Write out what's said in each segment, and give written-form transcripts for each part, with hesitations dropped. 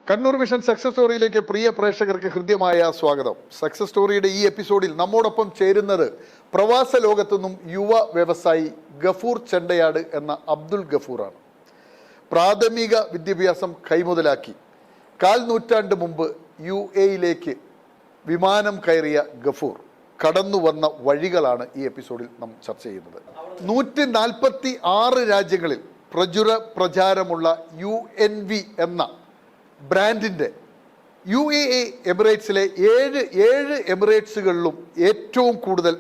Kannur mission success സ്റ്റോറിയിലേക്ക് പ്രിയ പ്രേക്ഷകർക്ക് ഹൃദ്യമായ സ്വാഗതം. സക്സസ് സ്റ്റോറിയുടെ ഈ എപ്പിസോഡിൽ നമ്മോടൊപ്പം ചേരുന്നത് പ്രവാസ ലോകത്തുനിന്നും യുവ വ്യവസായി ഗഫൂർ ചെണ്ടയാട് എന്ന അബ്ദുൽ ഗഫൂറാണ്. പ്രാഥമിക വിദ്യാഭ്യാസം കൈമുതലാക്കി 4 നൂറ്റാണ്ട് മുമ്പ് UAE വിമാനം കയറിയ ഗഫൂർ കടന്നു വന്ന വഴികളാണ് ഈ എപ്പിസോഡിൽ നാം ചർച്ച ചെയ്യുന്നത്. 146 രാജ്യങ്ങളിൽ പ്രചാരമുള്ള UNV എന്ന ബ്രാൻഡിൻ്റെ UAE എമിറേറ്റ്സിലെ ഏഴ് എമിറേറ്റ്സുകളിലും ഏറ്റവും കൂടുതൽ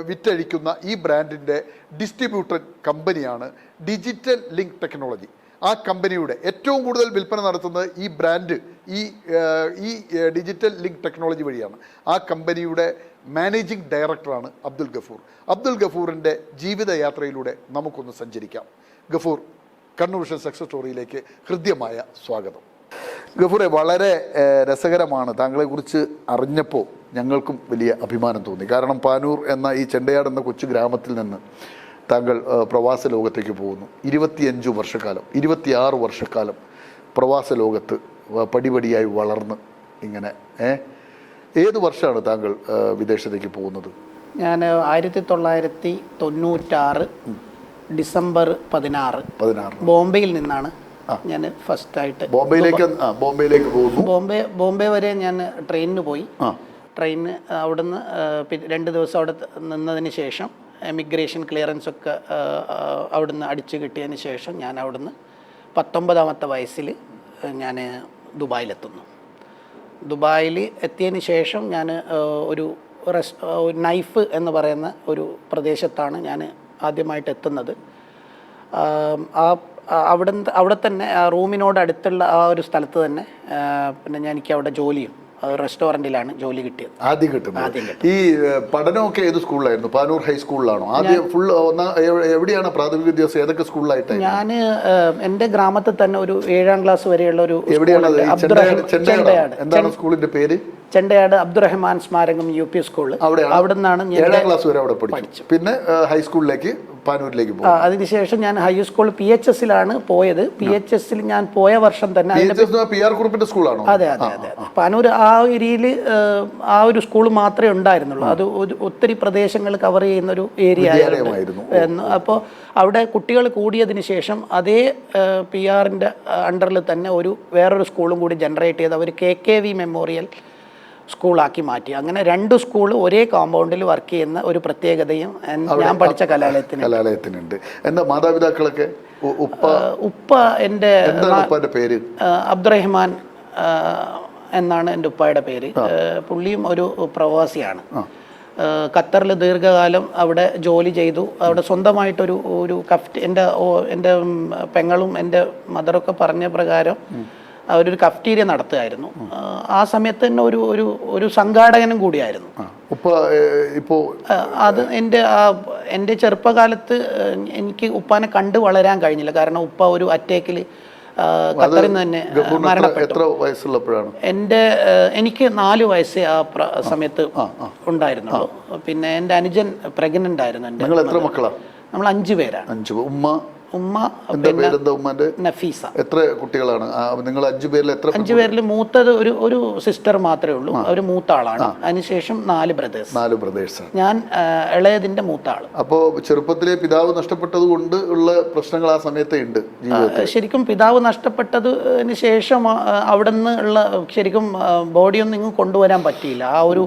വിറ്റഴിക്കുന്ന ഈ ബ്രാൻഡിൻ്റെ ഡിസ്ട്രിബ്യൂട്ടർ കമ്പനിയാണ് ഡിജിറ്റൽ ലിങ്ക് ടെക്നോളജി. ആ കമ്പനിയുടെ ഏറ്റവും കൂടുതൽ വിൽപ്പന നടത്തുന്നത് ഈ ബ്രാൻഡ് ഈ ഡിജിറ്റൽ ലിങ്ക് ടെക്നോളജി വഴിയാണ്. ആ കമ്പനിയുടെ മാനേജിംഗ് ഡയറക്ടറാണ് അബ്ദുൽ ഗഫൂർ. അബ്ദുൽ ഗഫൂറിൻ്റെ ജീവിതയാത്രയിലൂടെ നമുക്കൊന്ന് സഞ്ചരിക്കാം. ഗഫൂർ, കണ്ണൂർ മിഷൻ സക്സസ് സ്റ്റോറിയിലേക്ക് ഹൃദ്യമായ സ്വാഗതം. ഗഫൂറെ, വളരെ രസകരമാണ്. താങ്കളെക്കുറിച്ച് അറിഞ്ഞപ്പോൾ ഞങ്ങൾക്കും വലിയ അഭിമാനം തോന്നി. കാരണം പാനൂർ എന്ന ഈ ചെണ്ടയാട് എന്ന കൊച്ചു ഗ്രാമത്തിൽ നിന്ന് താങ്കൾ പ്രവാസ ലോകത്തേക്ക് പോകുന്നു. 25 വർഷക്കാലം 26 വർഷക്കാലം പ്രവാസ ലോകത്ത് പടിപടിയായി വളർന്ന് ഇങ്ങനെ ഏത് വർഷമാണ് താങ്കൾ വിദേശത്തേക്ക് പോകുന്നത്? ഞാൻ 1996 ഡിസംബർ 16 ബോംബെയിൽ നിന്നാണ് ഞാൻ ഫസ്റ്റായിട്ട് ബോംബെയിലേക്ക് പോകുന്നു. ബോംബെ വരെ ഞാൻ ട്രെയിനിന് പോയി. ട്രെയിനിന് അവിടുന്ന് 2 ദിവസം അവിടെ നിന്നതിന് ശേഷം എമിഗ്രേഷൻ ക്ലിയറൻസ് ഒക്കെ അവിടുന്ന് അടിച്ചു കിട്ടിയതിന് ശേഷം ഞാൻ അവിടുന്ന് 19ാമത്തെ വയസ്സിൽ ഞാൻ ദുബായിലെത്തുന്നു. ദുബായിൽ എത്തിയതിന് ശേഷം ഞാൻ ഒരു നൈഫ് എന്ന് പറയുന്ന ഒരു പ്രദേശത്താണ് ഞാൻ ആദ്യമായിട്ട് എത്തുന്നത്. അവിടെ തന്നെ ആ റൂമിനോട് അടുത്തുള്ള ആ ഒരു സ്ഥലത്ത് തന്നെ പിന്നെ എനിക്ക് അവിടെ ജോലിയും റെസ്റ്റോറൻറ്റിലാണ് ജോലി കിട്ടിയത്. ആദ്യം കിട്ടുന്നത്. ഈ പഠനമൊക്കെ ഏത് സ്കൂളിലായിരുന്നു? പാനൂർ ഹൈസ്കൂളിലാണോ ആദ്യം? എവിടെയാണ് പ്രാഥമിക വിദ്യാഭ്യാസം? ഏതൊക്കെ സ്കൂളിലായിട്ടാണ്? ഞാൻ എൻ്റെ ഗ്രാമത്തിൽ തന്നെ ഒരു 7ാം ക്ലാസ് വരെയുള്ള ഒരു എവിടെയാണ്? എന്താണ് സ്കൂളിന്റെ പേര്? ചെണ്ടയാട് അബ്ദുറഹ്മാൻ സ്മാരകം UP സ്കൂൾ. അവിടെ നിന്നാണ് 7ാം ക്ലാസ് വരെ അവിടെ പഠിച്ചു. പിന്നെ ഹൈസ്കൂളിലേക്ക് പാനൂരിലേക്ക് പോയി. അതിനുശേഷം ഞാൻ ഹൈസ്കൂൾ PHSലാണ് പോയത്. PHSൽ ഞാൻ പോയ വർഷം തന്നെ PR കുറുപ്പിന്റെ സ്കൂളാണോ? അതെ. പാനൂർ ആ ഏരിയയിൽ ആ ഒരു സ്കൂൾ മാത്രമേ ഉണ്ടായിരുന്നുള്ളൂ. അത് ഒത്തിരി പ്രദേശങ്ങൾ കവർ ചെയ്യുന്ന ഒരു ഏരിയ ആയിരുന്നു. അപ്പോൾ അവിടെ കുട്ടികൾ കൂടിയതിന് ശേഷം അതേ PR-ന്റെ അണ്ടറിൽ തന്നെ വേറൊരു സ്കൂളും കൂടി ജനറേറ്റ് ചെയ്ത് അവർ KKV മെമ്മോറിയൽ സ്കൂളാക്കി മാറ്റി. അങ്ങനെ 2 സ്കൂൾ ഒരേ കോമ്പൗണ്ടിൽ വർക്ക് ചെയ്യുന്ന ഒരു പ്രത്യേകതയും ഞാൻ പഠിച്ച കലാലയത്തിനുണ്ട്. എന്താ മാതാപിതാക്കളൊക്കെ? ഉപ്പ എൻ്റെ പേര് അബ്ദുറഹ്മാൻ എന്നാണ് എൻ്റെ ഉപ്പയുടെ പേര്. പുള്ളിയും ഒരു പ്രവാസിയാണ്. ഖത്തറിൽ ദീർഘകാലം അവിടെ ജോലി ചെയ്തു. അവിടെ സ്വന്തമായിട്ടൊരു എൻ്റെ പെങ്ങളും എൻ്റെ മദറൊക്കെ പറഞ്ഞ പ്രകാരം അവരൊരു കഫ്റ്റീരിയ നടത്തുകയായിരുന്നു. ആ സമയത്ത് തന്നെ ഒരു സംഘാടകനും കൂടിയായിരുന്നു. അത് എൻ്റെ ചെറുപ്പകാലത്ത് എനിക്ക് ഉപ്പാനെ കണ്ടു വളരാൻ കഴിഞ്ഞില്ല. കാരണം ഉപ്പ ഒരു അറ്റാക്കിൽ ഖത്തറിൽ നിന്ന് തന്നെ മരണപ്പെട്ടു. എനിക്ക് 4 വയസ്സേ ആ സമയത്ത് ഉണ്ടായിരുന്നുള്ളൂ. പിന്നെ എൻ്റെ അനുജൻ പ്രഗ്നന്റ് ആയിരുന്നു. നമ്മൾ 5 പേരാണ്. ഉമ്മ നഫീസ. എത്ര കുട്ടികളാണ് നിങ്ങൾ? 5 പേരിൽ 5 പേരിൽ മൂത്തത് ഒരു സിസ്റ്റർ മാത്രമേ ഉള്ളൂ. അവർ മൂത്ത ആളാണ്. അതിനുശേഷം 4 ബ്രദേഴ്സ്. ഞാൻ ഇളയതിന്റെ മൂത്ത ആള്. അപ്പോൾ ചെറുപ്പത്തിലെ പിതാവ് നഷ്ടപ്പെട്ടത് കൊണ്ട് ഉള്ള പ്രശ്നങ്ങൾ ആ സമയത്ത് ഉണ്ട്. ശരിക്കും പിതാവ് നഷ്ടപ്പെട്ടതിന് ശേഷം അവിടെ നിന്ന് ഉള്ള ശരിക്കും ബോഡിയൊന്നും ഇങ്ങ് കൊണ്ടുവരാൻ പറ്റിയില്ല. ആ ഒരു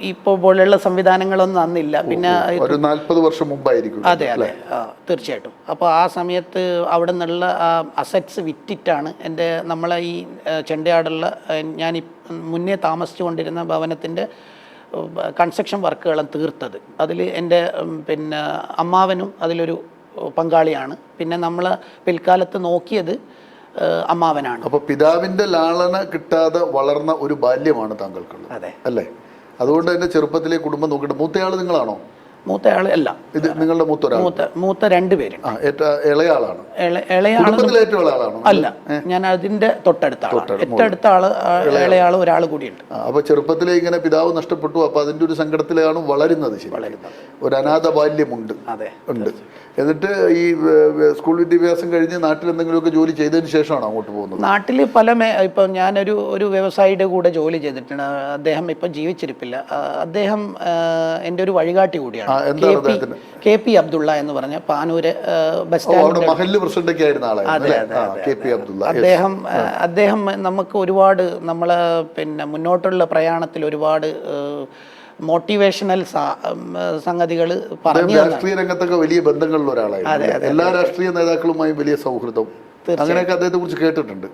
ഇപ്പോൾ പോലെയുള്ള സംവിധാനങ്ങളൊന്നും അന്നില്ല. പിന്നെ 40 വർഷം മുമ്പായിരിക്കും. അതെ തീർച്ചയായിട്ടും. അപ്പോൾ ആ സമയത്ത് അവിടെ നിന്നുള്ള അസറ്റ്സ് വിറ്റിട്ടാണ് നമ്മളെ ഈ ചെണ്ടയാടുള്ള ഞാൻ മുന്നേ താമസിച്ചു കൊണ്ടിരുന്ന ഭവനത്തിൻ്റെ കൺസ്ട്രക്ഷൻ വർക്കുകളും തീർത്തത്. അതിൽ എൻ്റെ പിന്നെ അമ്മാവനും അതിലൊരു പങ്കാളിയാണ്. പിന്നെ നമ്മൾ പിൽക്കാലത്ത് നോക്കിയത് അമ്മാവനാണ്. അപ്പോൾ പിതാവിൻ്റെ ലാളന കിട്ടാതെ വളർന്ന ഒരു ബാല്യമാണ് താങ്കൾക്കുള്ളത്. അതെ അല്ലേ? അതുകൊണ്ട് തന്നെ ചെറുപ്പത്തിലെ കുടുംബം നോക്കിയിട്ട് മൂത്തയാൾ നിങ്ങളാണോ? മൂത്തയാൾ അല്ല, ഇത് നിങ്ങളുടെ മൂത്ത 2 പേര്. ഇളയാളാണ്? അല്ല, ഞാൻ അതിന്റെ തൊട്ടടുത്ത ആള് ഇളയാള് ഒരാൾ കൂടിയുണ്ട്. അപ്പൊ ചെറുപ്പത്തിലെ ഇങ്ങനെ പിതാവ് നഷ്ടപ്പെട്ടു. അപ്പൊ അതിന്റെ ഒരു സങ്കടത്തിലാണ് വളരുന്നത്. ഒരു അനാഥ ബാല്യമുണ്ട്. അതെ ഉണ്ട്. എന്നിട്ട് ഈ സ്കൂൾ വിദ്യാഭ്യാസം കഴിഞ്ഞ് നാട്ടിൽ എന്തെങ്കിലുമൊക്കെ ജോലി ചെയ്തതിന് ശേഷമാണോ അങ്ങോട്ട് പോകുന്നത്? നാട്ടിൽ ഇപ്പം ഞാനൊരു വ്യവസായിയുടെ കൂടെ ജോലി ചെയ്തിട്ടുണ്ട്. അദ്ദേഹം ഇപ്പം ജീവിച്ചിരിപ്പില്ല. അദ്ദേഹം എൻ്റെ ഒരു വഴികാട്ടി കൂടിയാണ്. KP അബ്ദുള്ള എന്ന് പറഞ്ഞ പാനൂര് ബസ് സ്റ്റാൻഡ് മഹല്ല് പ്രസിഡന്റൊക്കെ ആയിരുന്ന ആളാണ് അദ്ദേഹം നമുക്ക് ഒരുപാട് നമ്മളെ മുന്നോട്ടുള്ള പ്രയാണത്തിൽ ഒരുപാട് മോട്ടിവേഷണൽ സംഗതികൾ പറഞ്ഞു. രാഷ്ട്രീയ രംഗത്തൊക്കെ വലിയ ബന്ധങ്ങളുള്ള ഒരാളായിരുന്നു. എല്ലാ രാഷ്ട്രീയ നേതാക്കളുമായും വലിയ സൗഹൃദം, അങ്ങനെയൊക്കെ അദ്ദേഹത്തെ കുറിച്ച് കേട്ടിട്ടുണ്ട്.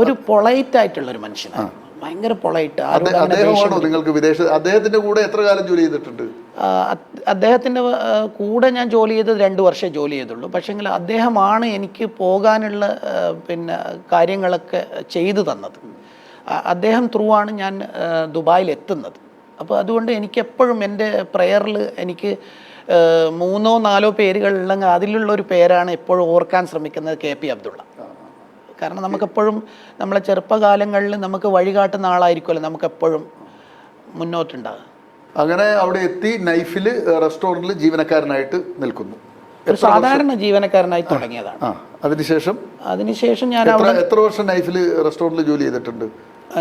ഒരു പൊളൈറ്റ് ആയിട്ടുള്ള ഒരു മനുഷ്യനാണ്, ഭയങ്കര പൊളൈറ്റ്. അദ്ദേഹമാണോ നിങ്ങൾക്ക് അദ്ദേഹത്തിന്റെ കൂടെ എത്ര കാലം ജോലി ചെയ്തിട്ടുണ്ട്? അദ്ദേഹത്തിന്റെ കൂടെ ഞാൻ ജോലി ചെയ്തത് 2 വർഷം ജോലി ചെയ്തുള്ളൂ. പക്ഷേങ്കിൽ അദ്ദേഹമാണ് എനിക്ക് പോകാനുള്ള കാര്യങ്ങളൊക്കെ ചെയ്തു തന്നത്. അദ്ദേഹം ത്രൂ ആണ് ഞാൻ ദുബായിൽ എത്തുന്നത്. അപ്പോൾ അതുകൊണ്ട് എനിക്കെപ്പോഴും എൻ്റെ പ്രെയറിൽ എനിക്ക് 3 or 4 പേരുകളുണ്ടെങ്കിൽ അതിലുള്ളൊരു പേരാണ് എപ്പോഴും ഓർക്കാൻ ശ്രമിക്കുന്നത് KP അബ്ദുള്ള. കാരണം നമുക്കെപ്പോഴും നമ്മളെ ചെറുപ്പകാലങ്ങളിൽ നമുക്ക് വഴികാട്ടുന്ന ആളായിരിക്കുമല്ലോ നമുക്കെപ്പോഴും മുന്നോട്ടുണ്ടാകുക. അങ്ങനെ അവിടെ എത്തി നൈഫിൽ റെസ്റ്റോറൻറ്റിൽ ജീവനക്കാരനായിട്ട് നിൽക്കുന്നു. ഒരു സാധാരണ ജീവനക്കാരനായി തുടങ്ങിയതാണ്. അതിനുശേഷം ഞാൻ എത്ര വർഷം നൈഫിൽ റെസ്റ്റോറൻറ്റിൽ ജോലി ചെയ്തിട്ടുണ്ട്?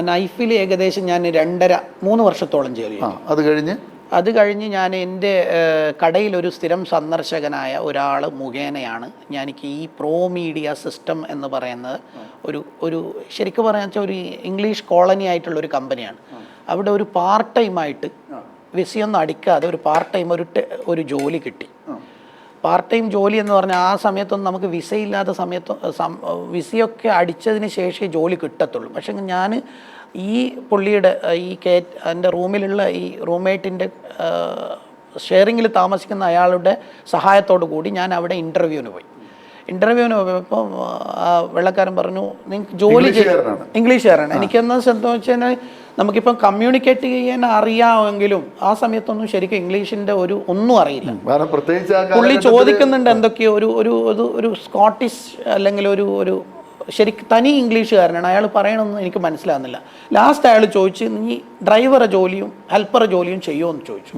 നൈഫിൽ ഏകദേശം ഞാൻ 2.5-3 വർഷത്തോളം ജോലി ചെയ്തു. അത് കഴിഞ്ഞ് ഞാൻ എൻ്റെ കടയിലൊരു സ്ഥിരം സന്ദർശകനായ ഒരാൾ മുഖേനയാണ് എനിക്ക് ഈ പ്രോ മീഡിയ സിസ്റ്റം എന്ന് പറയുന്നത് ഒരു ശരിക്കും പറയാന്ന് വെച്ചാൽ ഒരു ഇംഗ്ലീഷ് കോളനി ആയിട്ടുള്ളൊരു കമ്പനിയാണ്. അവിടെ ഒരു പാർട്ട് ടൈമായിട്ട് വിസയൊന്നും അടിക്കാതെ ഒരു പാർട്ട് ടൈം ഒരു ജോലി കിട്ടി. പാർട്ട് ടൈം ജോലി എന്ന് പറഞ്ഞാൽ ആ സമയത്തൊന്നും നമുക്ക് വിസയില്ലാത്ത വിസയൊക്കെ അടിച്ചതിന് ശേഷമേ ജോലി കിട്ടത്തുള്ളൂ. പക്ഷേ ഞാൻ ഈ പുള്ളിയുടെ എൻ്റെ റൂമിലുള്ള ഈ റൂംമേറ്റിൻ്റെ ഷെയറിങ്ങിൽ താമസിക്കുന്ന അയാളുടെ സഹായത്തോടു കൂടി ഞാൻ അവിടെ ഇൻ്റർവ്യൂവിന് പോയപ്പോൾ വെള്ളക്കാരൻ പറഞ്ഞു നിങ്ങൾക്ക് ജോലി ഇംഗ്ലീഷുകാരാണ്. എനിക്കെന്താ വെച്ചാൽ നമുക്കിപ്പം കമ്മ്യൂണിക്കേറ്റ് ചെയ്യാൻ അറിയാമെങ്കിലും ആ സമയത്തൊന്നും ശരിക്കും ഇംഗ്ലീഷിൻ്റെ ഒന്നും അറിയില്ല. പുള്ളി ചോദിക്കുന്നുണ്ട് എന്തൊക്കെയോ ഒരു സ്കോട്ടിഷ് അല്ലെങ്കിൽ ഒരു ശരിക്കും തനി ഇംഗ്ലീഷുകാരനാണ്. അയാൾ പറയണമെന്ന് എനിക്ക് മനസ്സിലാകുന്നില്ല. ലാസ്റ്റ് അയാൾ ചോദിച്ച് നീ ഡ്രൈവറെ ജോലിയും ഹെൽപ്പറെ ജോലിയും ചെയ്യുമോ എന്ന് ചോദിച്ചു.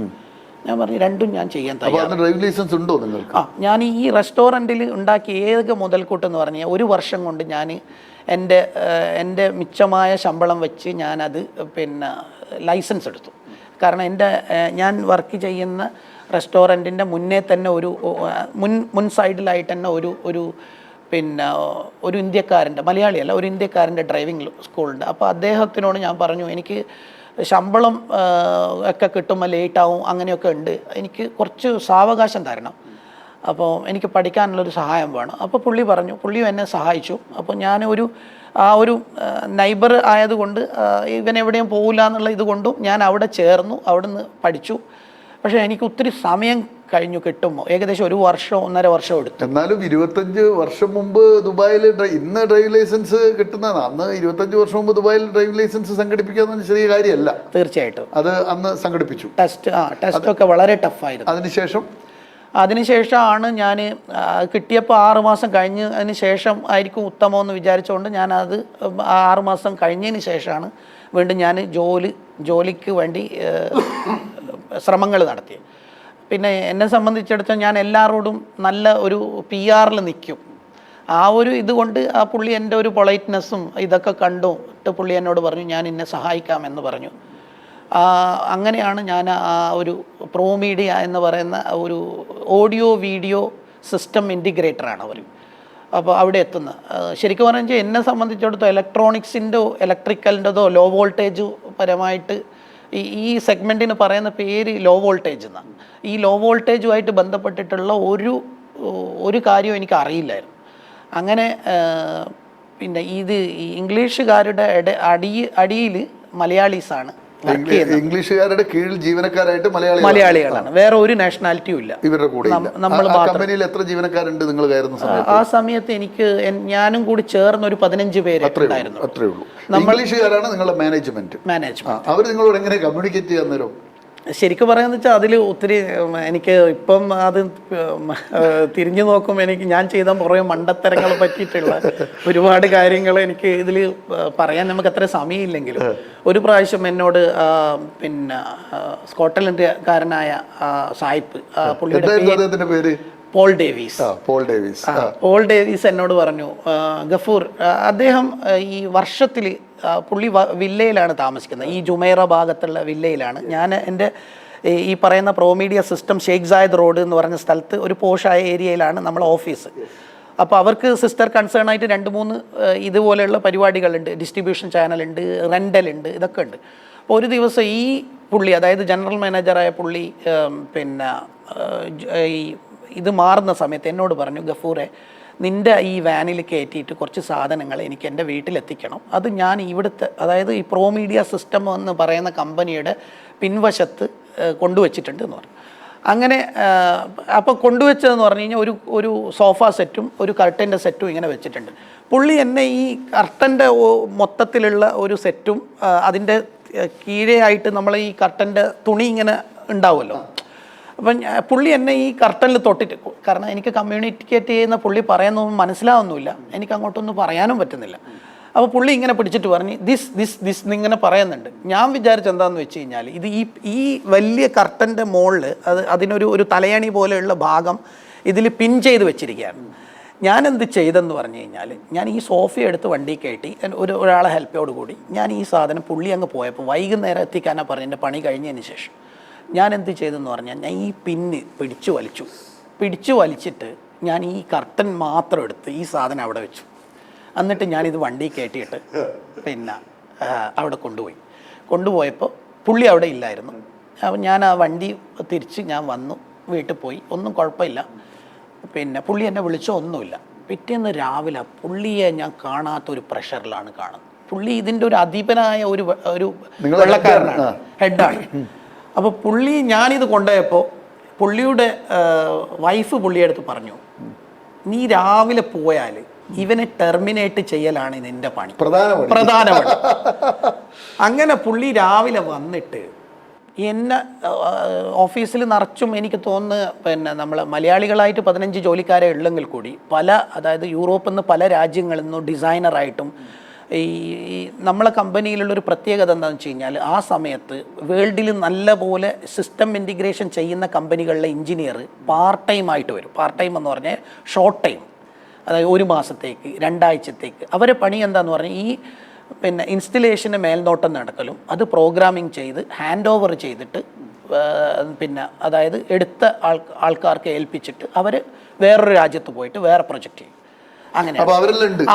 ഞാൻ പറഞ്ഞു രണ്ടും ഞാൻ ചെയ്യാൻ തയ്യാറാണ്. ഞാൻ ഈ റെസ്റ്റോറൻറ്റിൽ ഉണ്ടാക്കിയ ഏക മുതൽക്കൂട്ടെന്ന് പറഞ്ഞാൽ 1 വർഷം കൊണ്ട് ഞാൻ എൻ്റെ മിച്ചമായ ശമ്പളം വെച്ച് ഞാനത് ലൈസൻസ് എടുത്തു. കാരണം ഞാൻ വർക്ക് ചെയ്യുന്ന റെസ്റ്റോറൻറ്റിൻ്റെ മുന്നേ തന്നെ മുൻ സൈഡിലായിട്ട് തന്നെ ഒരു ഇന്ത്യക്കാരൻ്റെ മലയാളിയല്ല ഒരു ഇന്ത്യക്കാരൻ്റെ ഡ്രൈവിംഗ് സ്കൂളുണ്ട്. അപ്പോൾ അദ്ദേഹത്തിനോട് ഞാൻ പറഞ്ഞു എനിക്ക് ശമ്പളം ഒക്കെ കിട്ടുമ്പോൾ ലേറ്റാവും അങ്ങനെയൊക്കെ ഉണ്ട്, എനിക്ക് കുറച്ച് സാവകാശം തരണം, അപ്പോൾ എനിക്ക് പഠിക്കാനുള്ളൊരു സഹായം വേണം. അപ്പോൾ പുള്ളി എന്നെ സഹായിച്ചു. അപ്പോൾ ഞാൻ ഒരു നൈബർ ആയതുകൊണ്ട് ഇവനെവിടെയും പോകില്ല എന്നുള്ള ഇതുകൊണ്ടും ഞാൻ അവിടെ ചേർന്നു, അവിടുന്ന് പഠിച്ചു. പക്ഷേ എനിക്ക് ഒത്തിരി സമയം കഴിഞ്ഞു കിട്ടുമ്പോൾ ഏകദേശം 1 വർഷം 1.5 വർഷം എടുത്തു. എന്നാലും 25 വർഷം മുമ്പ് ദുബായിൽ ഇന്ന് ഡ്രൈവിംഗ് ലൈസൻസ് കിട്ടുന്നതാണ്. അന്ന് 25 വർഷം മുമ്പ് ദുബായിൽ ഡ്രൈവിംഗ് ലൈസൻസ് സംഘടിപ്പിക്കുക ചെറിയ കാര്യമല്ല. തീർച്ചയായിട്ടും അത് അന്ന് സംഘടിപ്പിച്ചു. ടെസ്റ്റൊക്കെ വളരെ ടഫായിരുന്നു. അതിനുശേഷമാണ് ഞാൻ കിട്ടിയപ്പോൾ 6 മാസം കഴിഞ്ഞതിന് ശേഷം ആയിരിക്കും ഉത്തമമെന്ന് വിചാരിച്ചുകൊണ്ട് ഞാനത് 6 മാസം കഴിഞ്ഞതിന് ശേഷമാണ് വീണ്ടും ഞാൻ ജോലിക്ക് വേണ്ടി ശ്രമങ്ങൾ നടത്തിയത്. പിന്നെ എന്നെ സംബന്ധിച്ചിടത്തോളം ഞാൻ എല്ലാവരോടും നല്ല ഒരു PR നിൽക്കും. ആ ഒരു ഇതുകൊണ്ട് ആ പുള്ളി എൻ്റെ ഒരു പൊളൈറ്റ്നെസ്സും ഇതൊക്കെ കണ്ടിട്ട് പുള്ളി എന്നോട് പറഞ്ഞു ഞാൻ എന്നെ സഹായിക്കാമെന്ന് പറഞ്ഞു. അങ്ങനെയാണ് ഞാൻ ആ ഒരു പ്രോ മീഡിയ എന്ന് പറയുന്ന ഒരു ഓഡിയോ വീഡിയോ സിസ്റ്റം ഇൻറ്റിഗ്രേറ്ററാണ് അവർ. അപ്പോൾ അവിടെ എത്തുന്നത് ശരിക്കും പറഞ്ഞാൽ എന്നെ സംബന്ധിച്ചിടത്തോളം ഇലക്ട്രോണിക്സിൻ്റെയോ ഇലക്ട്രിക്കലിൻ്റെതോ ലോ വോൾട്ടേജ് പരമായിട്ട് ഈ സെഗ്മെൻറ്റിന് പറയുന്ന പേര് ലോ വോൾട്ടേജ് എന്നാണ്. ഈ ലോ വോൾട്ടേജുമായിട്ട് ബന്ധപ്പെട്ടിട്ടുള്ള ഒരു കാര്യവും എനിക്ക് അറിയില്ലായിരുന്നു. അങ്ങനെ പിന്നെ ഈ ഇംഗ്ലീഷുകാരുടെ അടിയിൽ മലയാളീസാണ്, ഇംഗ്ലീഷുകാരുടെ കീഴിൽ ജീവനക്കാരായിട്ട് മലയാളികളാണ്, വേറെ ഒരു നാഷണാലിറ്റിയും ഇല്ല ഇവരുടെ കൂടെ. കമ്പനിയിൽ എത്ര ജീവനക്കാരുണ്ട് നിങ്ങൾ കയറുന്ന സമയത്ത്? ആ സമയത്ത് ഞാനും കൂടി ചേർന്ന് ഒരു 15 പേര് ഉണ്ടായിരുന്നു. അത്രേ ഉള്ളൂ. ഇംഗ്ലീഷുകാരാണ് നിങ്ങളുടെ മാനേജ്മെന്റ്. അവർ നിങ്ങളോട് എങ്ങനെ കമ്മ്യൂണിക്കേറ്റ് ചെയ്യാൻ നേരം? ശരിക്കും പറയാന്ന് വെച്ചാൽ അതിൽ ഒത്തിരി എനിക്ക് ഇപ്പം അത് തിരിഞ്ഞു നോക്കുമ്പോൾ ഞാൻ ചെയ്ത കുറേ മണ്ടത്തരങ്ങളെ പറ്റിയിട്ടുള്ള ഒരുപാട് കാര്യങ്ങൾ എനിക്ക് ഇതിൽ പറയാൻ നമുക്ക് അത്ര സമയമില്ലെങ്കിലും ഒരു പ്രാവശ്യം എന്നോട് പിന്നെ സ്കോട്ട്ലൻഡുകാരനായ സായിപ്പ്, പുള്ളിയുടെ പോൾ ഡേവീസ്. പോൾ ഡേവീസ് എന്നോട് പറഞ്ഞു, ഗഫൂർ, അദ്ദേഹം ഈ വർഷത്തിൽ പുള്ളി വില്ലയിലാണ് താമസിക്കുന്നത്, ഈ ജുമൈറ ഭാഗത്തുള്ള വില്ലയിലാണ്. ഞാൻ എൻ്റെ ഈ പറയുന്ന പ്രോമീഡിയ സിസ്റ്റം ഷെയ്ഖ് സായദ് റോഡ് എന്ന് പറഞ്ഞ സ്ഥലത്ത് ഒരു പോഷായ ഏരിയയിലാണ് നമ്മളെ ഓഫീസ്. അപ്പോൾ അവർക്ക് സിസ്റ്റർ കൺസേൺ ആയിട്ട് 2-3 ഇതുപോലെയുള്ള പരിപാടികളുണ്ട്, ഡിസ്ട്രിബ്യൂഷൻ ചാനലുണ്ട്, റെൻ്റലുണ്ട്, ഇതൊക്കെ ഉണ്ട്. അപ്പോൾ ഒരു ദിവസം ഈ പുള്ളി, അതായത് ജനറൽ മാനേജറായ പുള്ളി, പിന്നെ ഈ ഇത് മാറുന്ന സമയത്ത് എന്നോട് പറഞ്ഞു, ഗഫൂറെ, നിൻ്റെ ഈ വാനിൽ കയറ്റിയിട്ട് കുറച്ച് സാധനങ്ങൾ എനിക്ക് എൻ്റെ വീട്ടിലെത്തിക്കണം. അത് ഞാൻ ഇവിടുത്തെ, അതായത് ഈ പ്രോമീഡിയ സിസ്റ്റം എന്ന് പറയുന്ന കമ്പനിയുടെ പിൻവശത്ത് കൊണ്ടുവച്ചിട്ടുണ്ട് എന്ന് പറഞ്ഞു. അങ്ങനെ അപ്പോൾ കൊണ്ടുവച്ചതെന്ന് പറഞ്ഞു കഴിഞ്ഞാൽ ഒരു സോഫ സെറ്റും ഒരു കർട്ടൻ്റെ സെറ്റും ഇങ്ങനെ വെച്ചിട്ടുണ്ട്. പുള്ളി എന്നെ ഈ കർട്ടൻ്റെ മൊത്തത്തിലുള്ള ഒരു സെറ്റും അതിൻ്റെ കീഴെയായിട്ട് നമ്മൾ ഈ കർട്ടൻ്റെ തുണി ഇങ്ങനെ ഉണ്ടാവുമല്ലോ, അപ്പം പുള്ളി എന്നെ ഈ കർട്ടനിൽ തൊട്ടിട്ട്, കാരണം എനിക്ക് കമ്മ്യൂണിക്കേറ്റ് ചെയ്യുന്ന പുള്ളി പറയുന്നതൊന്നും മനസ്സിലാവുന്നില്ല, എനിക്ക് അങ്ങോട്ടൊന്നും പറയാനും പറ്റുന്നില്ല. അപ്പോൾ പുള്ളി ഇങ്ങനെ പിടിച്ചിട്ട് പറഞ്ഞ് ദിസ് എന്നിങ്ങനെ പറയുന്നുണ്ട്. ഞാൻ വിചാരിച്ച എന്താണെന്ന് വെച്ച് കഴിഞ്ഞാൽ, ഇത് ഈ വലിയ കർട്ടൻ്റെ മുകളിൽ അതിനൊരു തലയണി പോലെയുള്ള ഭാഗം ഇതിൽ പിൻ ചെയ്ത് വെച്ചിരിക്കുകയാണ്. ഞാൻ എന്ത് ചെയ്തെന്ന് പറഞ്ഞു കഴിഞ്ഞാൽ, ഞാൻ ഈ സോഫ എടുത്ത് വണ്ടി കയറ്റി ഒരാളെ ഹെൽപ്പോട് കൂടി ഞാൻ ഈ സാധനം, പുള്ളി അങ്ങ് പോയപ്പോൾ വൈകുന്നേരം എത്തിക്കാനാണ് പറഞ്ഞു, എൻ്റെ പണി കഴിഞ്ഞതിന് ശേഷം ഞാൻ എന്ത് ചെയ്തെന്ന് പറഞ്ഞാൽ, ഞാൻ ഈ പിന്ന് പിടിച്ചു വലിച്ചിട്ട് ഞാൻ ഈ കർട്ടൻ മാത്രം എടുത്ത് ഈ സാധനം അവിടെ വെച്ചു. എന്നിട്ട് ഞാനിത് വണ്ടി കയറ്റിയിട്ട് പിന്നെ അവിടെ കൊണ്ടുപോയപ്പോൾ പുള്ളി അവിടെ ഇല്ലായിരുന്നു. അപ്പം ഞാൻ ആ വണ്ടി തിരിച്ച് ഞാൻ വന്നു, വീട്ടിൽ പോയി, ഒന്നും കുഴപ്പമില്ല. പിന്നെ പുള്ളി എന്നെ വിളിച്ചോ ഒന്നുമില്ല. പിറ്റേന്ന് രാവിലെ പുള്ളിയെ ഞാൻ കാണാത്തൊരു പ്രഷറിലാണ് കാണുന്നത്. പുള്ളി ഇതിൻ്റെ ഒരു അധീപനായ ഒരു വെള്ളക്കാരനാണ്, ഹെഡാണ്. അപ്പോൾ പുള്ളി, ഞാനിത് കൊണ്ടുപോയപ്പോൾ പുള്ളിയുടെ വൈഫ് പുള്ളിയെടുത്ത് പറഞ്ഞു, നീ രാവിലെ പോയാൽ ഇവനെ ടെർമിനേറ്റ് ചെയ്യലാണ് നിന്റെ പണി, പ്രധാനമാണ്. അങ്ങനെ പുള്ളി രാവിലെ വന്നിട്ട് എന്നെ ഓഫീസിൽ നിറച്ചും, എനിക്ക് തോന്നുന്നു പിന്നെ നമ്മൾ മലയാളികളായിട്ട് 15 ജോലിക്കാരെ ഉള്ളെങ്കിൽ കൂടി അതായത് യൂറോപ്പിൽ നിന്ന് പല രാജ്യങ്ങളിൽ നിന്നും ഡിസൈനറായിട്ടും, ഈ നമ്മളെ കമ്പനിയിലുള്ളൊരു പ്രത്യേകത എന്താണെന്ന് വെച്ച് കഴിഞ്ഞാൽ, ആ സമയത്ത് വേൾഡിൽ നല്ലപോലെ സിസ്റ്റം ഇൻറ്റിഗ്രേഷൻ ചെയ്യുന്ന കമ്പനികളിലെ എഞ്ചിനീയർ പാർട്ട് ടൈം ആയിട്ട് വരും. പാർട്ട് ടൈം എന്ന് പറഞ്ഞാൽ ഷോർട്ട് ടൈം, അതായത് 1 മാസത്തേക്ക് 2 ആഴ്ചത്തേക്ക്. അവരെ പണി എന്താണെന്ന് പറഞ്ഞാൽ, ഈ പിന്നെ ഇൻസ്റ്റലേഷന് മേൽനോട്ടം നടക്കലും അത് പ്രോഗ്രാമിംഗ് ചെയ്ത് ഹാൻഡ് ഓവർ ചെയ്തിട്ട്, പിന്നെ അതായത് എടുത്ത ആൾക്കാർക്ക് ഏൽപ്പിച്ചിട്ട് അവർ വേറൊരു രാജ്യത്ത് പോയിട്ട് വേറെ പ്രൊജക്റ്റ് ചെയ്യും. അങ്ങനെ